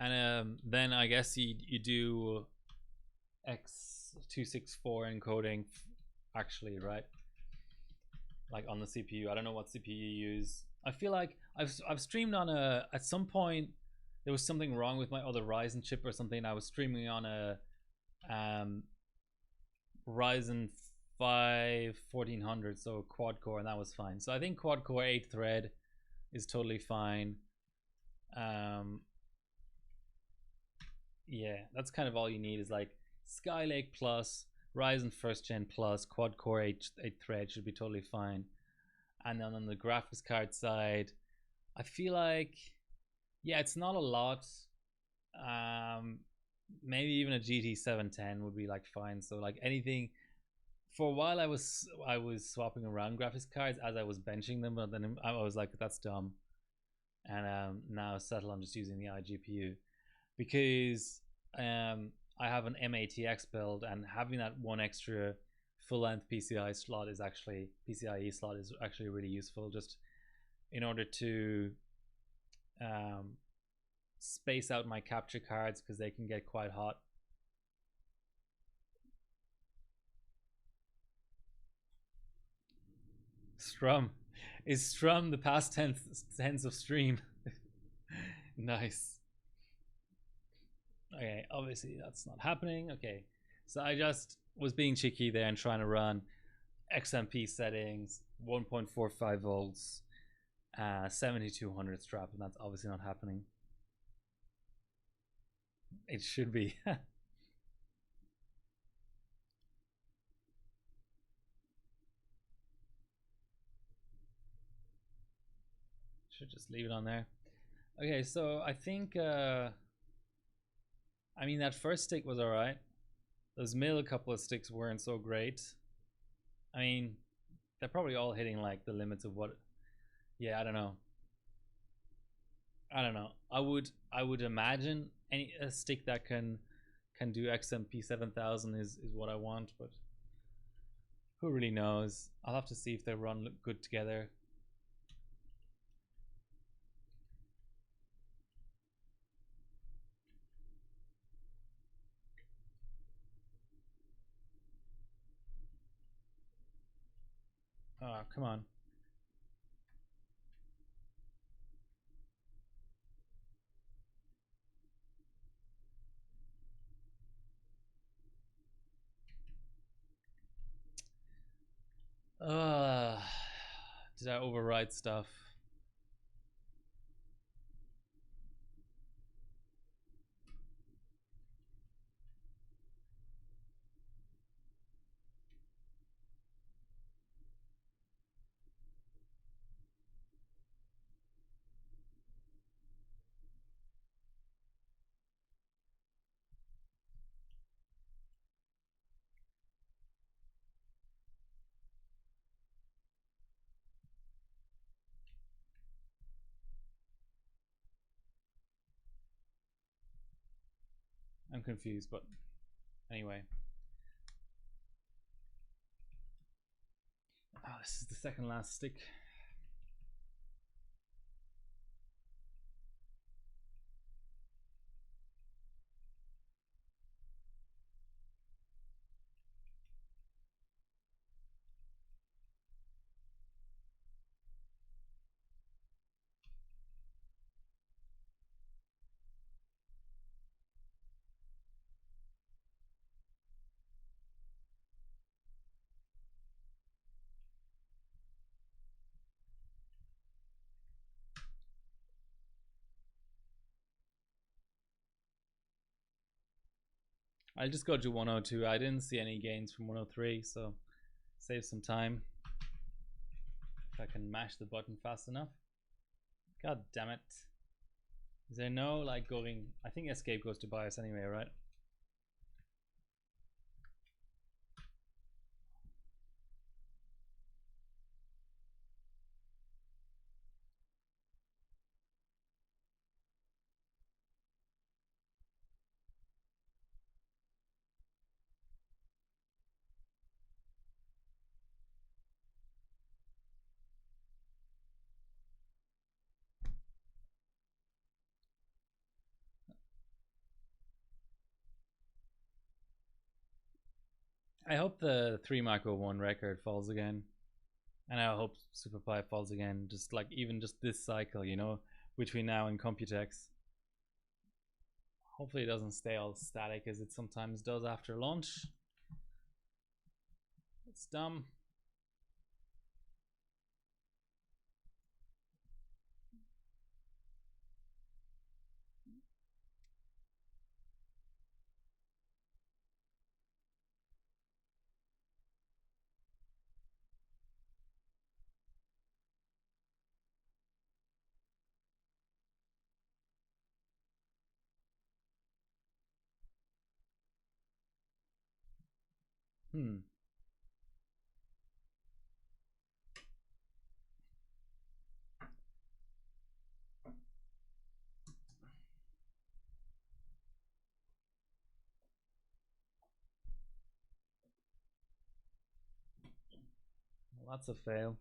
And then I guess you do X264 encoding actually, right? Like on the CPU. I don't know what CPU you use. I feel like I've streamed on at some point there was something wrong with my other Ryzen chip or something. I was streaming on a Ryzen 5 1400, so quad core, and that was fine. So I think quad core 8 thread is totally fine. Yeah, that's kind of all you need, is like Skylake Plus, Ryzen first gen plus, quad core 8 thread should be totally fine. And then on the graphics card side, I feel like, yeah, it's not a lot. Maybe even a GT 710 would be like fine. So like anything. For a while I was swapping around graphics cards as I was benching them, but then I was like, that's dumb. And now settle on just using the iGPU, because I have an M-ATX build, and having that one extra full-length PCIe slot is actually really useful, just in order to space out my capture cards, because they can get quite hot. Strum. Is Strum the past tense of stream? Nice. Okay, obviously that's not happening. Okay, so I just was being cheeky there and trying to run XMP settings, 1.45 volts, 7200 strap, and that's obviously not happening. It should be. Should just leave it on there. Okay, so I think I mean that first stick was alright. Those middle couple of sticks weren't so great. I mean, they're probably all hitting like the limits of what. Yeah, I don't know. I don't know. I would imagine any a stick that can do XMP 7000 is what I want, but who really knows? I'll have to see if they run good together. Oh, come on. Uh, did I overwrite stuff? I'm confused, but anyway. Oh, this is the second last stick. I'll just go to 102. I didn't see any gains from 103, so save some time. If I can mash the button fast enough. God damn it. Is there no like going? I think escape goes to BIOS anyway, right? I hope the 3 micro 1 record falls again. And I hope SuperPi falls again. Just like even just this cycle, you know, between now and Computex. Hopefully it doesn't stay all static as it sometimes does after launch. It's dumb. Well, that's a fail.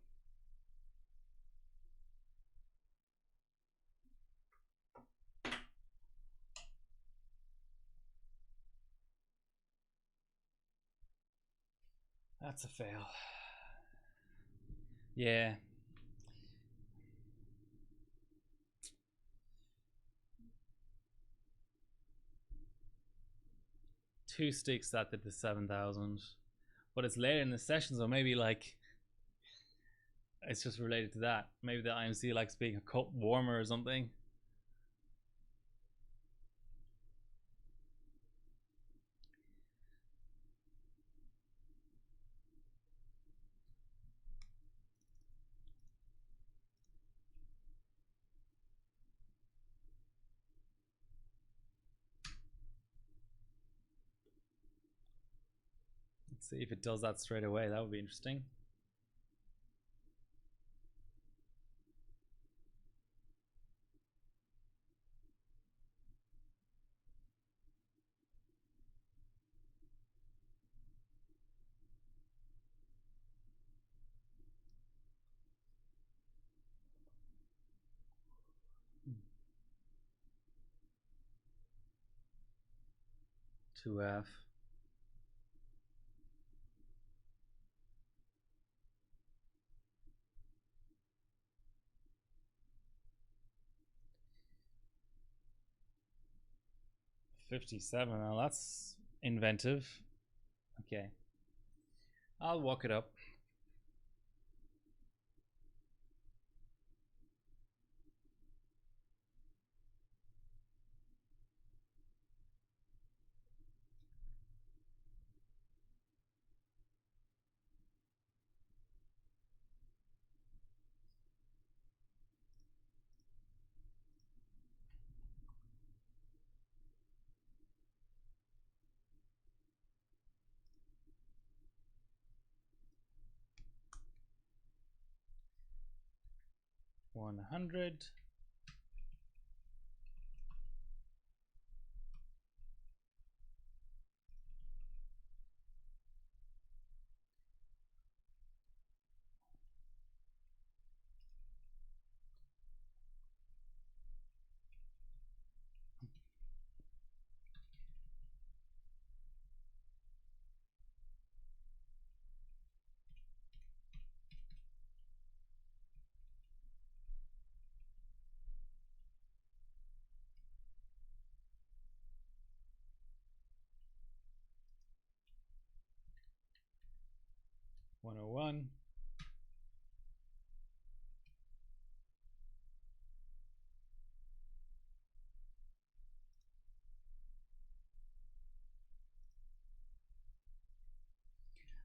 That's a fail. Yeah. Two sticks that did the 7,000. But it's later in the session, so maybe like it's just related to that. Maybe the IMC likes being a cup warmer or something. See if it does that straight away. That would be interesting. Two F. $57. Now that's inventive. Okay. I'll walk it up. $100. $101.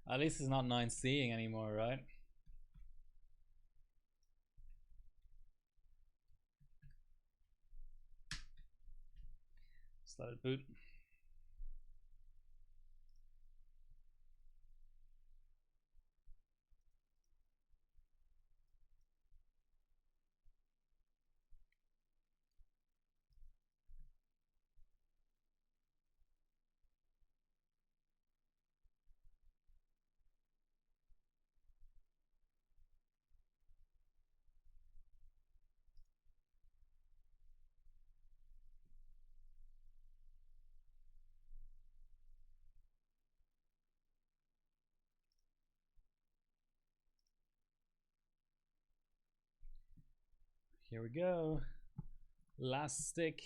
At least it's not 9C'ing anymore, right? Just let it boot. Here we go. Last stick.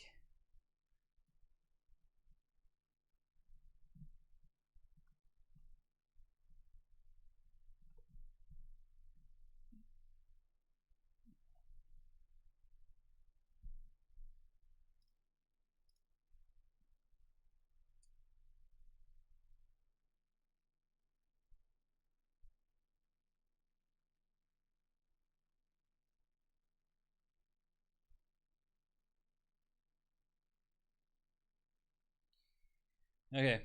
Okay.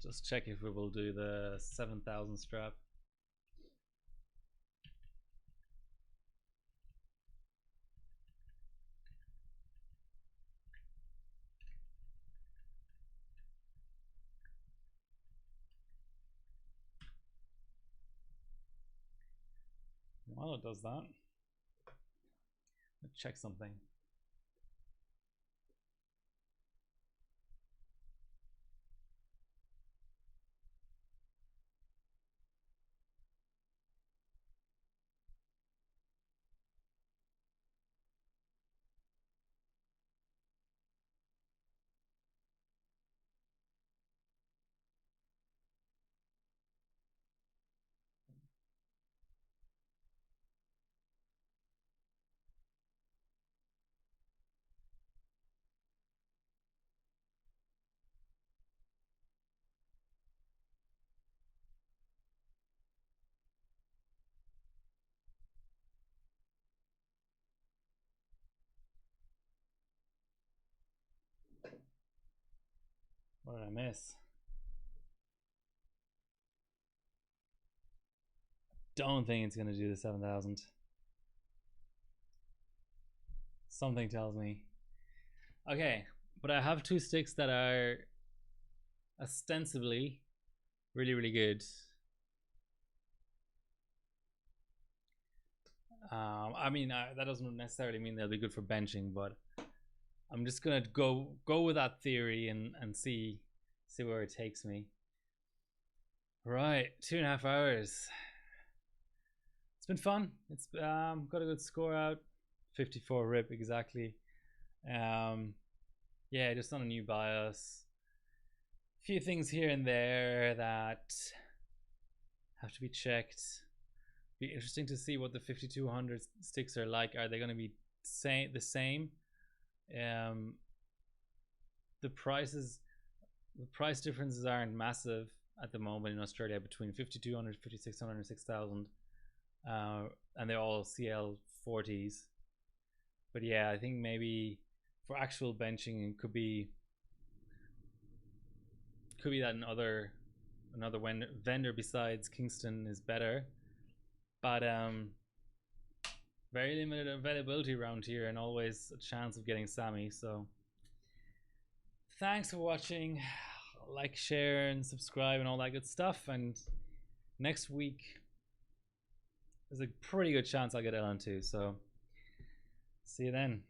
Just check if we will do the 7,000 strap. While it does that, let's check something. What did I miss? Don't think it's gonna do the 7,000. Something tells me. Okay, but I have two sticks that are ostensibly really, really good. I mean, that doesn't necessarily mean they'll be good for benching, but I'm just gonna go with that theory and see where it takes me. Right, 2.5 hours. It's been fun. It's got a good score out, 54 rip exactly. Yeah, just on a new BIOS. A few things here and there that have to be checked. Be interesting to see what the 5200 sticks are like. Are they going to be the same? The price differences aren't massive at the moment in Australia between 5200, 5600, and 6000, and they're all CL40s. But yeah, I think maybe for actual benching it could be that another vendor besides Kingston is better, but very limited availability around here and always a chance of getting Sammy. So thanks for watching. Like, share, and subscribe and all that good stuff, and next week there's a pretty good chance I'll get LN2, so see you then.